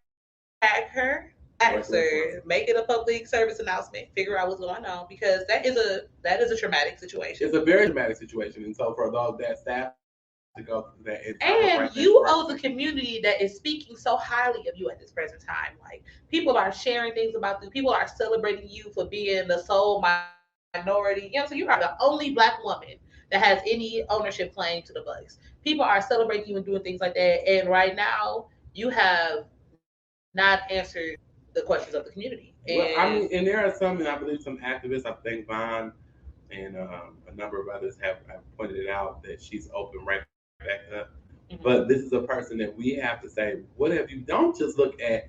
her. Ask her. Make it a public service announcement. Figure out what's going on because that is a traumatic situation. It's a very traumatic situation, and so for those that staff to go through that, and you owe the community that is speaking so highly of you at this present time. Like people are sharing things about you. People are celebrating you for being the sole minority. You know, so you are the only Black woman that has any ownership claim to the Bucks. People are celebrating you and doing things like that. And right now, you have not answered the questions of the community. Well, I mean, and there are some, and I believe some activists, I think Vaughn and a number of others have pointed it out that she's open right back up. Mm-hmm. But this is a person that we have to say, what have you? Don't just look at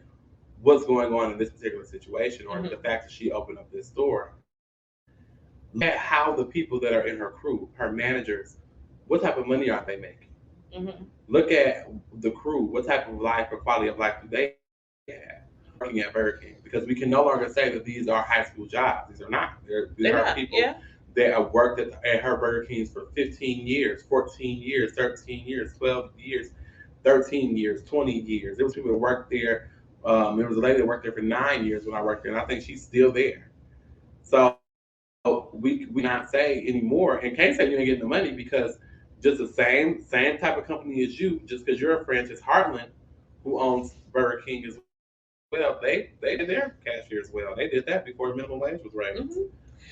what's going on in this particular situation or the fact that she opened up this store. Look at how the people that are in her crew, her managers, what type of money are they making? Mm-hmm. Look at the crew. What type of life or quality of life do they have working at Burger King? Because we can no longer say that these are high school jobs. These are not. These are people that have worked at her Burger Kings for 15 years, 14 years, 13 years, 12 years, 13 years, 20 years. There was people that worked there. There was a lady that worked there for 9 years when I worked there, and I think she's still there. So we not say anymore, and can't say you ain't getting the money because just the same type of company as you, just because you're a Francis Heartland who owns Burger King as well, they did their cashier as well. They did that before the minimum wage was raised. Mm-hmm.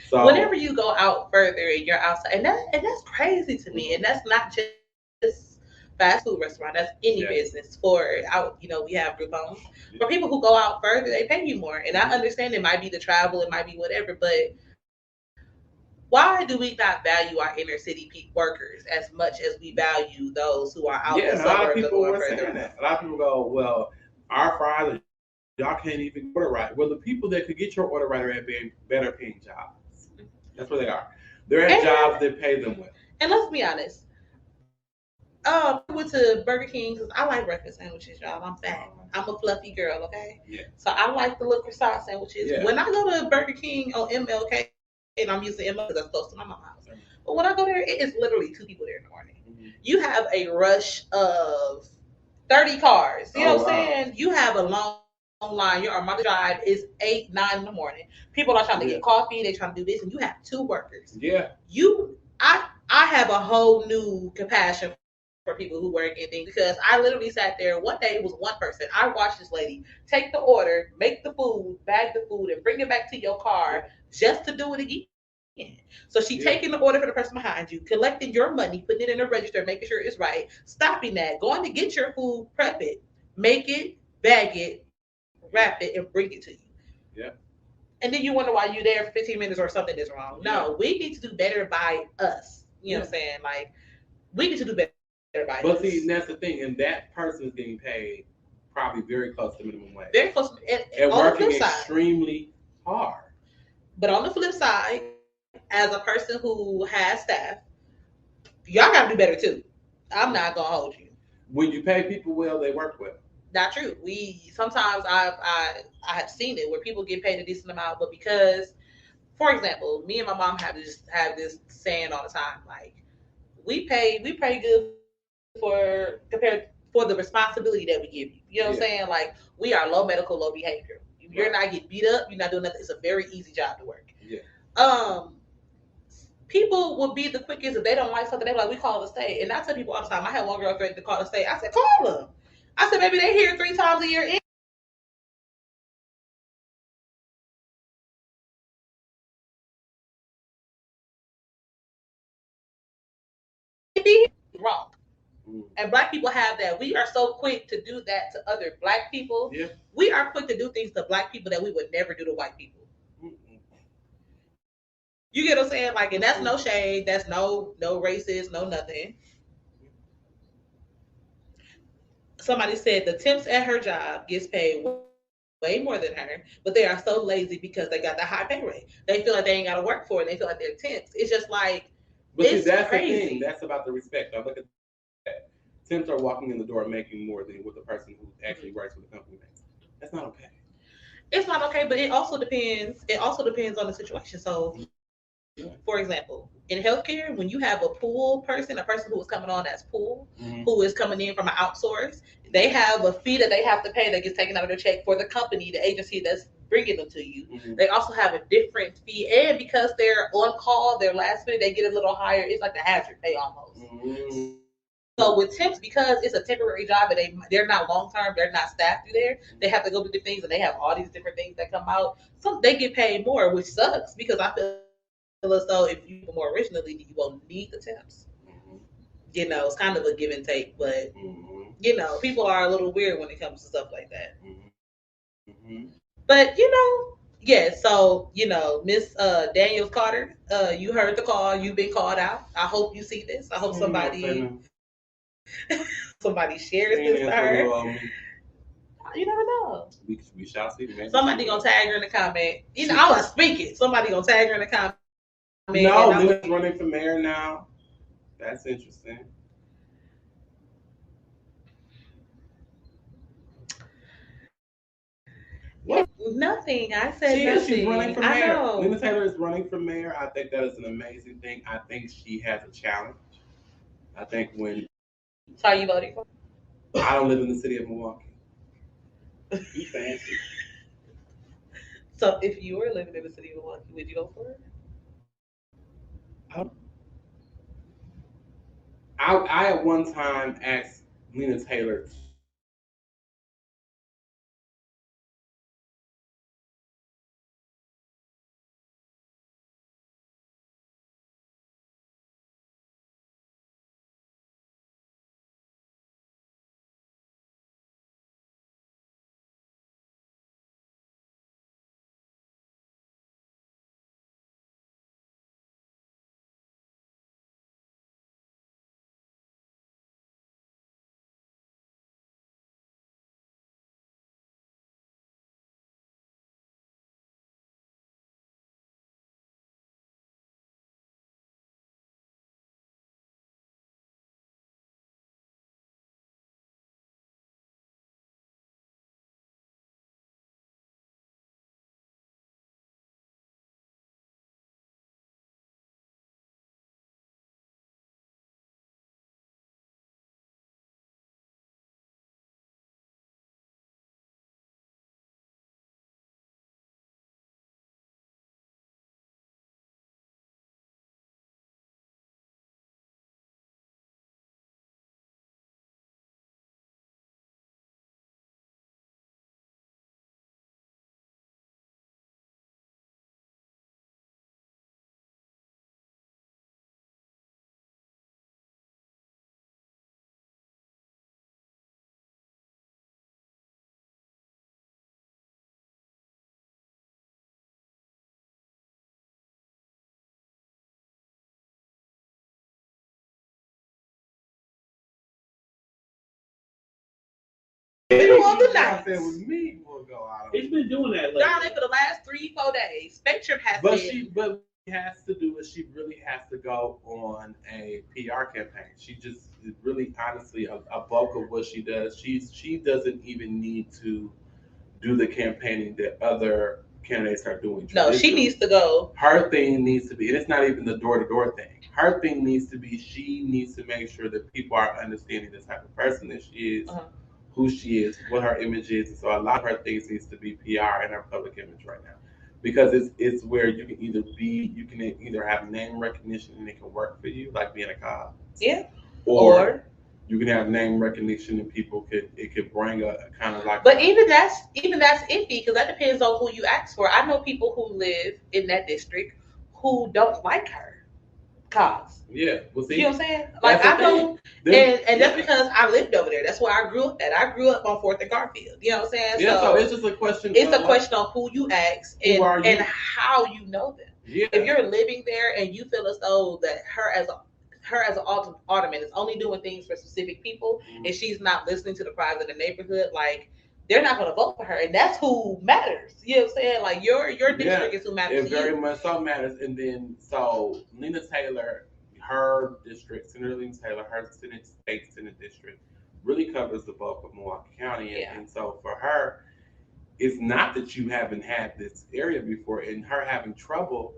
So whenever you go out further and you're outside, and that's crazy to me, and that's not just fast food restaurant, that's any business. For out, we have group homes. For people who go out further, they pay you more. And I understand it might be the travel, it might be whatever, but why do we not value our inner city workers as much as we value those who are out in the suburbs? A lot of people were saying that. A lot of people go, well, our fries, y'all can't even order right. Well, the people that could get your order right are at better paying jobs. That's where they are. They're at jobs that pay them well. And let's be honest. I went to Burger King because I like breakfast sandwiches, y'all. I'm fat. I'm a fluffy girl, okay? Yeah. So I like the little croissant sandwiches. Yeah. When I go to Burger King on MLK, and I'm using MLK because that's close to my mom's house. But when I go there, it is literally 2 people there in the morning. Mm-hmm. You have a rush of 30 cars. You know what I'm saying? You have a long line. Your Armada Drive is 8, 9 in the morning. People are trying to get coffee. They're trying to do this, and you have 2 workers. Yeah. I have a whole new compassion for people who work in things because I literally sat there one day. It was one person. I watched this lady take the order, make the food, bag the food, and bring it back to your car just to do it again. So she taking the order for the person behind you, collecting your money, putting it in the register, making sure it's right, stopping that, going to get your food, prep it, make it, bag it, wrap it, and bring it to you. Yeah. And then you wonder why you're there for 15 minutes or something is wrong. No, we need to do better by us. You know what I'm saying? Like, we need to do better by us. But see, that's the thing. And that person is getting paid probably very close to minimum wage. Very close. And working extremely hard. But on the flip side, as a person who has staff, y'all got to do better too. I'm not going to hold you. When you pay people well, they work well. Not true. Sometimes I have seen it where people get paid a decent amount, but because, for example, me and my mom have this saying all the time, like we pay good for the responsibility that we give you. You know what I'm saying? Like we are low medical, low behavior. You're not getting beat up. You're not doing nothing. It's a very easy job to work. Yeah. People will be the quickest if they don't like something. They're like, we call the state. And I tell people all the time. I had one girl threaten to call the state. I said, call them. I said, maybe they here 3 times a year. Wrong. And black people have that. We are so quick to do that to other black people. Yeah. We are quick to do things to black people that we would never do to white people. You get what I'm saying? Like, and that's no shade. That's no racist, no nothing. Somebody said the temps at her job gets paid way more than her, but they are so lazy because they got the high pay rate. They feel like they ain't got to work for it. They feel like they're temps. It's just like, but it's that's crazy. The thing. That's about the respect. I look at that. Temps are walking in the door making more than what the person who actually works for the company makes. That's not okay. It's not okay, but it also depends. It also depends on the situation. So, for example, in healthcare, when you have a pool person, a person who is coming on as pool, who is coming in from an outsource, they have a fee that they have to pay that gets taken out of their check for the company, the agency that's bringing them to you. They also have a different fee, and because they're on call, their last minute, they get a little higher. It's like the hazard pay almost. So with temps, because it's a temporary job and they're not long term, they're not staffed through there. They have to go do the things, and they have all these different things that come out. So they get paid more, which sucks because I feel as though if you were more originally, you won't need the temps. You know, it's kind of a give and take, but you know, people are a little weird when it comes to stuff like that. Mm-hmm. But yeah. So Miss Daniels Carter, you heard the call. You've been called out. I hope you see this. I hope somebody shares this to her. You never know. We shall see. Maybe somebody gonna tag her in the comment. I'm gonna speak it. Somebody gonna tag her in the comment. No, Lena's running for mayor now. That's interesting. What? Nothing. I said nothing. She's running for mayor. I know. Lena Taylor is running for mayor. I think that is an amazing thing. I think she has a challenge. I think when. So are you voting for? I don't live in the city of Milwaukee. You fancy. So if you were living in the city of Milwaukee, would you vote for her? I at one time asked Lena Taylor. Middle of the night. It's been doing that lately. Darling, for the last 3-4 days, Spectrum has But been. she has to do is she really has to go on a PR campaign. She just really honestly a bulk of what she does. She doesn't even need to do the campaigning that other candidates are doing. No, she needs to go. Her thing needs to be, and it's not even the door-to-door thing. Her thing needs to be, she needs to make sure that people are understanding the type of person that she is, who she is, what her image is. And so a lot of her things needs to be PR and her public image right now. Because it's where you can either have name recognition and it can work for you, like being a cop. Yeah. Or you can have name recognition and it could bring a kind of like. But even that's iffy because that depends on who you ask for. I know people who live in that district who don't like her cause. Yeah, well, see, you know what I'm saying? Like I know, and that's because I lived over there. That's where I grew up at. I grew up on 4th and Garfield. You know what I'm saying? Yeah, so it's just a question. It's a question of who you ask and how you know them. Yeah. If you're living there and you feel as though that her as an alderman is only doing things for specific people, and she's not listening to the cries of the neighborhood, like they're not going to vote for her, and that's who matters. You know what I'm saying? Like your district is who matters. It very much so matters. And then so Lena Taylor, her district, Senator Lena Taylor, her state Senate district, really covers the bulk of Milwaukee County, and so for her, it's not that you haven't had this area before, and her having trouble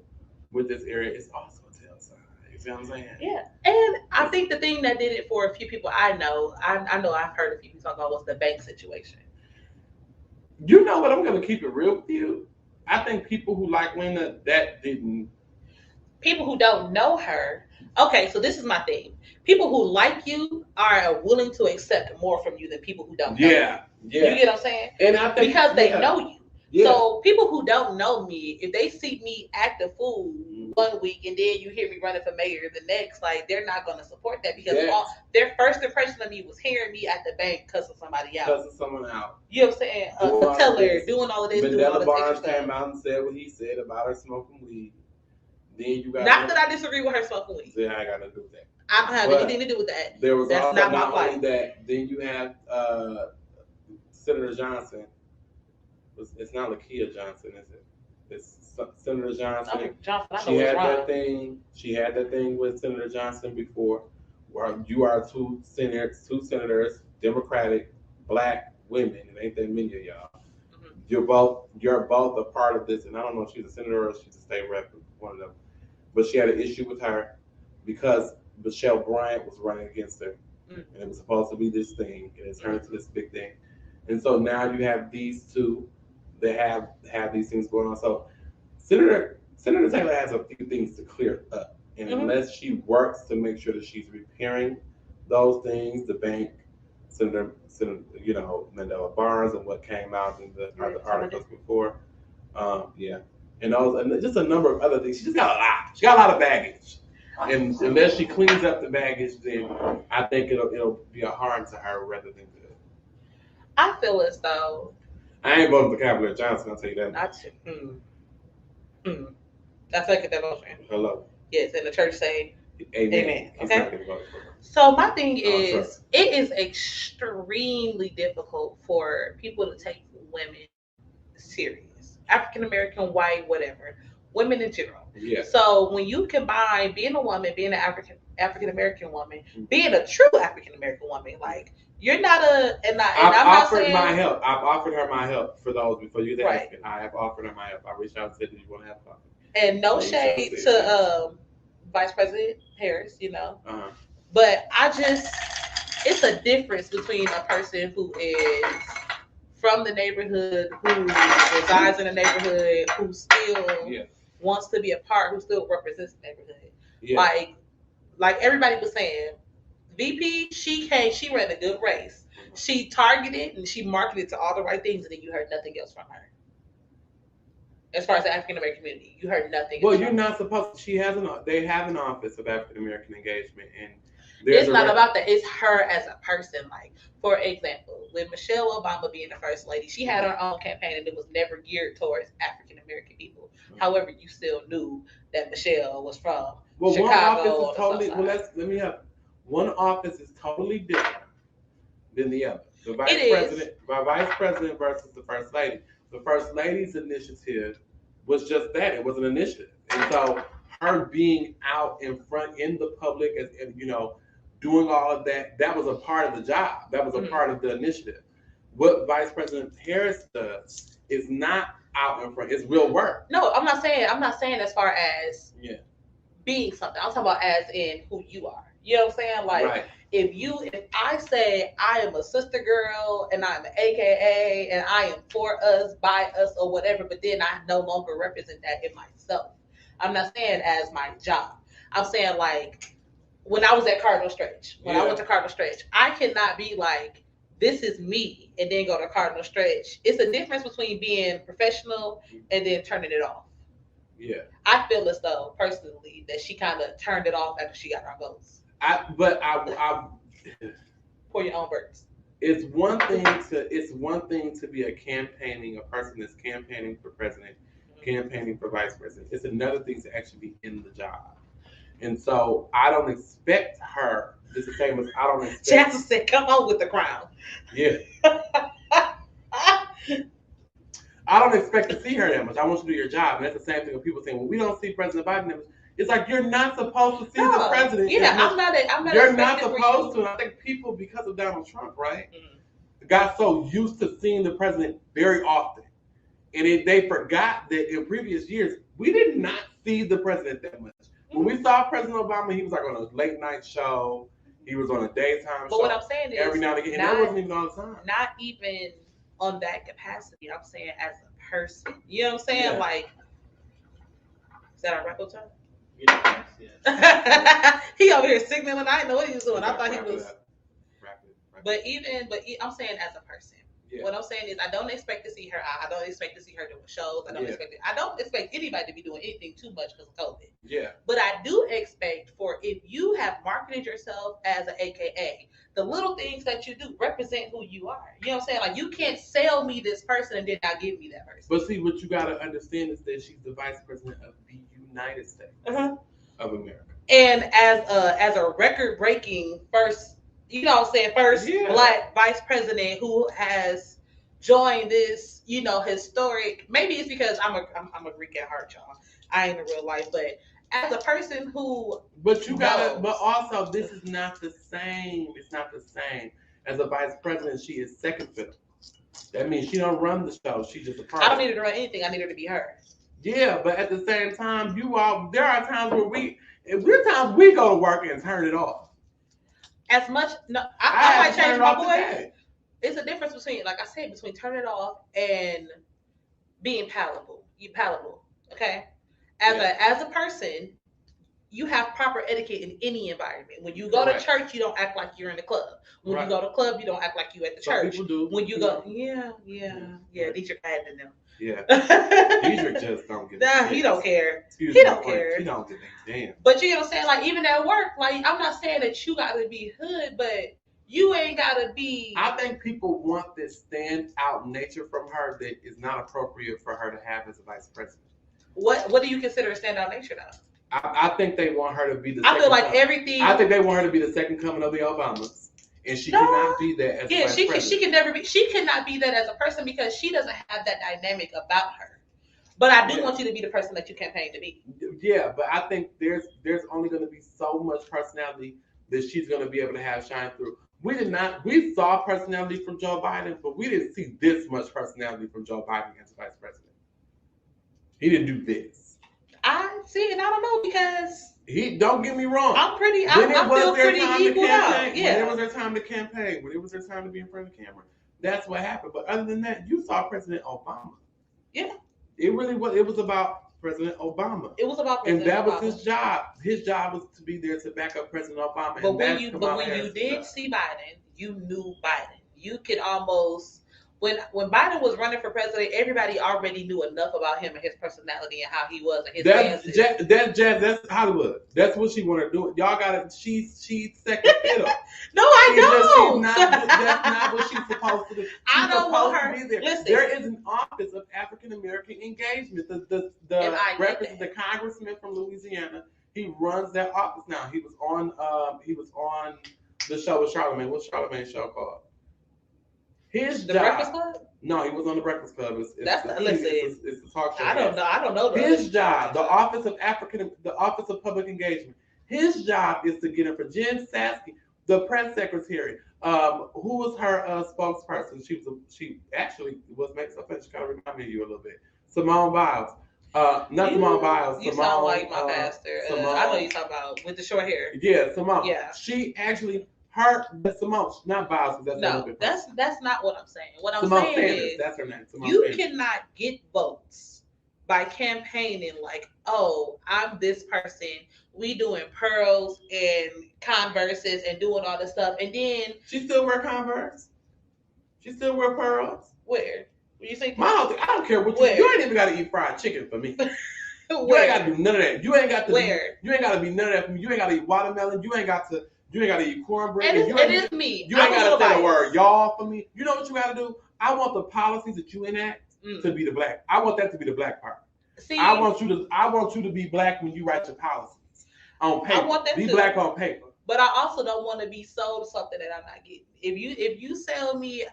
with this area is also a tell sign. You see what I'm saying? Yeah, and I think the thing that did it for a few people I know I've heard a few people talk about was the bank situation. You know what? I'm going to keep it real with you. I think people who like Lena, that didn't. People who don't know her. Okay, so this is my thing. People who like you are willing to accept more from you than people who don't know you. Yeah. You get what I'm saying? And I think because they know you. Yeah. So people who don't know me, if they see me act a fool one week and then you hear me running for mayor the next, like they're not going to support that because their first impression of me was hearing me at the bank cussing somebody out. Cussing someone out. You know what I'm saying? A teller doing all of this. Vanilla Barnes came out and said what he said about her smoking weed. Then you got not that I disagree with her smoking weed. Yeah, I got nothing to do with that. I don't have anything to do with that. There was That's also not my only that. Then you have Senator Johnson. It's not Lakia Johnson, is it? It's Senator Johnson. She had that thing. She had that thing with Senator Johnson before, where you are two senators, Democratic, black women. It ain't that many of y'all. Mm-hmm. You're both a part of this, and I don't know if she's a senator or she's a state rep, one of them. But she had an issue with her because Michelle Bryant was running against her, and it was supposed to be this thing, and it turned into this big thing. And so now you have these two that have these things going on. So Senator Taylor has a few things to clear up, and unless she works to make sure that she's repairing those things, the bank, Senator Mandela Barnes, and what came out in the articles before, and just a number of other things. She just got a lot. She got a lot of baggage, and unless she cleans up the baggage, then I think it'll be a harm to her rather than good. I feel as though I ain't voting for Cavalier Johnson. I'll tell you that. I second that motion. Hello. Yes, and the church say amen. Okay. So my thing is, it is extremely difficult for people to take women serious. African American, white, whatever. Women in general. Yeah. So when you combine being a woman, being an African American woman, being a true African American woman, like you're not I'm offered my help. I've offered her my help for those before you asked me. I have offered her my help. I reached out and said, "Do you want to have coffee?" And no shade to Vice President Harris, but it's a difference between a person who is from the neighborhood, who resides in the neighborhood, who still wants to be a part, who still represents the neighborhood. Yeah. Like everybody was saying, VP, she ran a good race. She targeted and she marketed to all the right things, and then you heard nothing else from her. As far as the African American community, you heard nothing. Well, you're not supposed to. They have an office of African American engagement, and it's not about that. It's her as a person. Like, for example, with Michelle Obama being the first lady, she had her own campaign, and it was never geared towards African American people. Mm-hmm. However, you still knew that Michelle was from Chicago. Let me help. One office is totally different than the other. The vice president versus the first lady. The first lady's initiative was just that. It was an initiative. And so her being out in front in the public and doing all of that, that was a part of the job. That was a part of the initiative. What Vice President Harris does is not out in front. It's real work. No, I'm not saying as far as being something. I'm talking about as in who you are. You know what I'm saying? Like if I say I am a sister girl and I'm an AKA and I am for us, by us, or whatever, but then I no longer represent that in myself. I'm not saying as my job. I'm saying like when I was at Cardinal Stretch, I went to Cardinal Stretch, I cannot be like, this is me and then go to Cardinal Stretch. It's a difference between being professional and then turning it off. Yeah. I feel as though personally that she kind of turned it off after she got her votes. I pour your own words. It's one thing to be a person that's campaigning for president, campaigning for vice president. It's another thing to actually be in the job. And so I don't expect her. It's the same as I don't expect. Jackson said, "Come on with the crown." Yeah. I don't expect to see her that much. I want you to do your job. And that's the same thing with people saying, "Well, we don't see President Biden that much." It's like you're not supposed to see the president. Yeah, I'm not. You're not supposed to. And I think people, because of Donald Trump, right, got so used to seeing the president very often, and they forgot that in previous years we did not see the president that much. When we saw President Obama, he was like on a late night show. He was on a daytime show. But what I'm saying is, every now and again, and that wasn't even all the time. Not even on that capacity. I'm saying as a person. You know what I'm saying? Yeah. Like, is that our record time? Yeah. He over here signaling. I didn't know what he was doing. I thought he was. But I'm saying as a person, Yeah. What I'm saying is, I don't expect to see her out. I don't expect to see her doing shows. I don't expect anybody to be doing anything too much because of COVID. Yeah. But I do expect for if you have marketed yourself as an AKA, the little things that you do represent who you are. You know what I'm saying? Like, you can't sell me this person and then not give me that person. But see, what you got to understand is that she's the vice president of the United States of America. And as a record breaking first, first Black vice president who has joined this, historic. Maybe it's because I'm a Greek at heart, y'all. I ain't in real life, but as a person who, but also this is not the same. It's not the same. As a vice president, she is second fiddle. That means she don't run the show. She's just a person. I don't need her to run anything. I need her to be her. Yeah, but at the same time, there are times where we go to work and turn it off. As much, no, I might change my voice. It's a difference between, like I said, between turning it off and being palatable. You palatable, okay? As a person, you have proper etiquette in any environment. When you go to church, you don't act like you're in the club. When you go to club, you don't act like you at the church. People do. When you go, Dietrich had to know. Yeah, Dietrich just don't get. He don't care. He don't care. He don't give a damn. But you know what I'm saying? Like, even at work, like, I'm not saying that you got to be hood, but you ain't got to be. I think people want this standout nature from her that is not appropriate for her to have as a vice president. What do you consider a standout nature, though? I think they want her to be the. I feel like everything. I think they want her to be the second coming of the Obamas, and she cannot be that as a vice president. She can never be. She cannot be that as a person because she doesn't have that dynamic about her. But I do want you to be the person that you campaign to be. Yeah, but I think there's only going to be so much personality that she's going to be able to have shine through. We saw personality from Joe Biden, but we didn't see this much personality from Joe Biden as vice president. He didn't do this. I see, and I don't know because don't get me wrong. I feel pretty equal out. Yeah. When it was their time to campaign, when it was their time to be in front of the camera, that's what happened. But other than that, you saw President Obama. Yeah. It really was. It was about President Obama. It was about President Obama. And that was his job. His job was to be there to back up President Obama. But when you did see Biden, you knew Biden. You could almost. When Biden was running for president, everybody already knew enough about him and his personality and how he was and his that's Hollywood. That's what she wanted to do. Y'all got it. She's second fiddle. No, I know. That's not what she's supposed to do. I don't want her. To be there. Listen, there is an office of African American engagement. The congressman from Louisiana, he runs that office now. He was on the show with Charlamagne. What's Charlamagne's show called? His job. Breakfast Club? No, he was on the Breakfast Club. It's the talk show. I don't know. His job, the Office of Public Engagement. His job is to get in for Jen Psaki, the press secretary. Who was her spokesperson? She actually was making some sense. She kind of reminded me of you a little bit. Simone Biles. Simone Biles. You sound like my pastor. I know you talking about with the short hair. Yeah, Simone. Yeah. She actually. Simone, not Biles. That's not what I'm saying. What I'm Simone saying Sanders, is that's her name. Simone you Sanders. cannot get votes by campaigning like, oh, I'm this person. We doing pearls and Converses and doing all this stuff, and then she still wear Converse. She still wear pearls. Where? You say I don't care what you ain't even got to eat fried chicken for me. You ain't got to do none of that. You ain't got to. You ain't got to be none of that for me. You ain't got to eat watermelon. You ain't got to eat cornbread. And it is me. You ain't got to say the word y'all for me. You know what you got to do? I want the policies that you enact to be the black. I want that to be the black part. See, I want you to be black when you write your policies on paper. I want that be black on paper. But I also don't want to be sold something that I'm not getting. If you sell me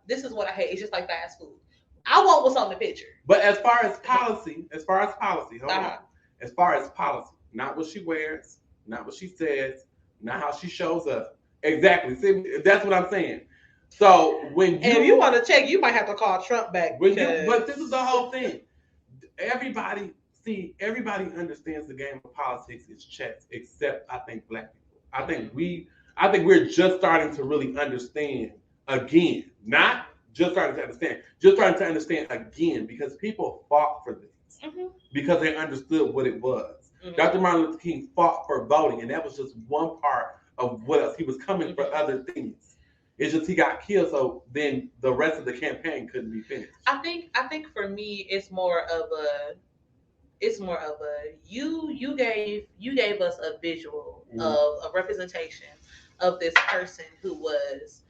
this is what I hate. It's just like fast food. I want what's on the picture. But as far as policy, hold on. As far as policy, not what she wears, not what she says. Not how she shows up. Exactly. See, that's what I'm saying. So if you want to check, you might have to call Trump back. But this is the whole thing. Everybody understands the game of politics is chess, except I think black people. I think we're just starting to really understand again. Not just starting to understand, just starting to understand again because people fought for this because they understood what it was. Dr. Martin Luther King fought for voting, and that was just one part of what else. He was coming for other things. It's just he got killed, so then the rest of the campaign couldn't be finished. I think for me, it's more of a you gave us a visual of a representation of this person who was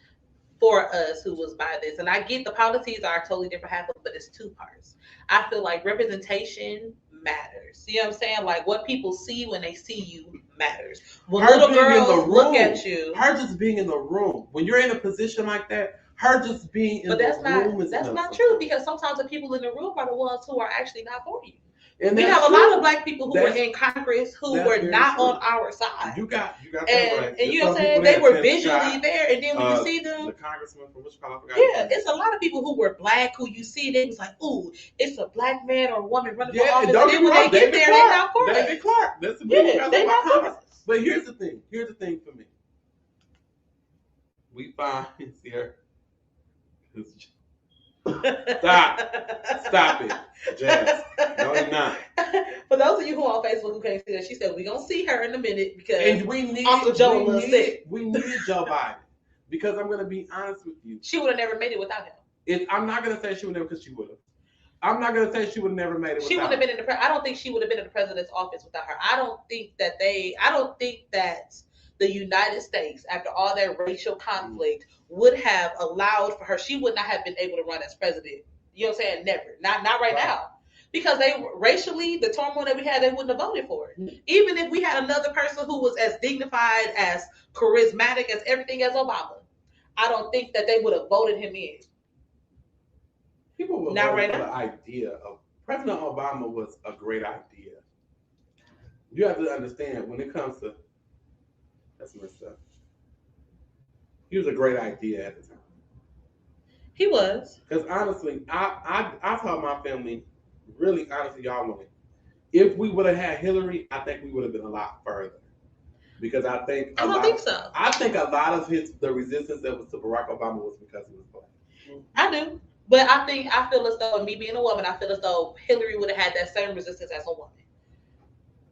for us, who was by this. And I get the policies are totally different half of it, but it's two parts. I feel like representation matters. You know what I'm saying? Like what people see when they see you matters. When little girls look at you. Her just being in the room. When you're in a position like that, her just being in the room is that's not true, because sometimes the people in the room are the ones who are actually not for you. And we have a lot of black people who were in Congress who were not on our side. You got and you know what I'm saying? They were visually there, and then when you see them, the congressman from Chicago. Yeah, it's a lot of people who were black who you see. They was like, "Ooh, it's a black man or a woman running for office." And then when they get there, they're not for David Clark. That's the they're not for us. But here's the thing. Here's the thing for me. We find here. Stop it, Jazz. No, you're not. For those of you who are on Facebook who can't see that, she said we're gonna see her in a minute because we need Joe Biden. Because I'm gonna be honest with you, she would have never made it without him. I'm not gonna say she would never, because she would have. I'm not gonna say she would have never made it. She would have been in the. I don't think she would have been in the president's office without her. I don't think that the United States, after all that racial conflict, would have allowed for her. She would not have been able to run as president. You know what I'm saying? Never. Not right now. Because they racially, the turmoil that we had, they wouldn't have voted for it. Even if we had another person who was as dignified, as charismatic, as everything as Obama, I don't think that they would have voted him in. People were not right now. The idea of President Obama was a great idea. You have to understand when it comes to that's messed up. He was a great idea at the time. He was. Because honestly, I told my family, really honestly, y'all want it. If we would have had Hillary, I think we would have been a lot further. Because I don't think so. I think a lot of the resistance that was to Barack Obama was because he was black. I do. But I feel as though, me being a woman, I feel as though Hillary would have had that same resistance as a woman.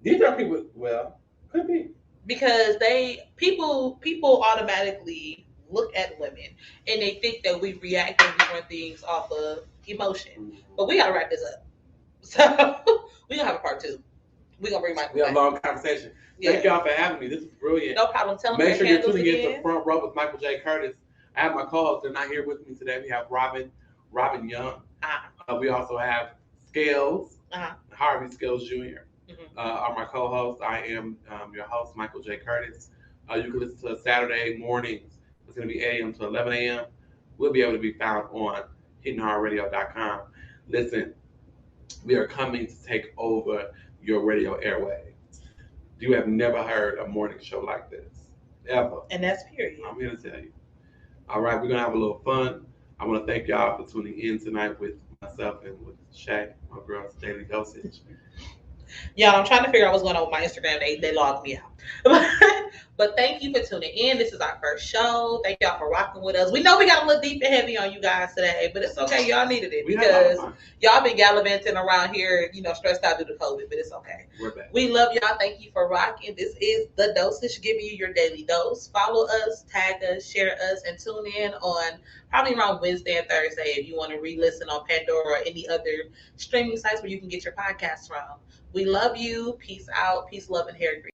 These are people, well, could be. Because people automatically look at women and they think that we react and we run things off of emotion. Mm-hmm. But we gotta wrap this up. So we're gonna have a part 2. We're gonna bring Michael back. We have a long conversation. Yeah. Thank y'all for having me. This is brilliant. No problem. Tell Make sure you're tuning in to Front Row with Michael J. Curtis. I have my co-hosts. They're not here with me today. We have Robin Young. We also have Scales, Harvey Scales Jr. Are my co-hosts. I am your host, Michael J. Curtis. You can listen to us Saturday mornings. It's going to be 8 a.m. to 11 a.m. We'll be able to be found on hittinghardradio.com. Listen, we are coming to take over your radio airwaves. You have never heard a morning show like this, ever. And that's period. I'm here to tell you. All right, we're going to have a little fun. I want to thank y'all for tuning in tonight with myself and with Shay, my girl's Daily Dosage. Y'all, I'm trying to figure out what's going on with my Instagram. They logged me out. But thank you for tuning in. This is our first show. Thank y'all for rocking with us. We know we got a little deep and heavy on you guys today, but it's okay. Y'all needed it because y'all been gallivanting around here, stressed out due to COVID, but it's okay. We're back. We love y'all. Thank you for rocking. This is The Dosage, giving you your daily dose. Follow us, tag us, share us, and tune in on probably around Wednesday and Thursday if you want to re-listen on Pandora or any other streaming sites where you can get your podcasts from. We love you. Peace out. Peace, love, and hair grease.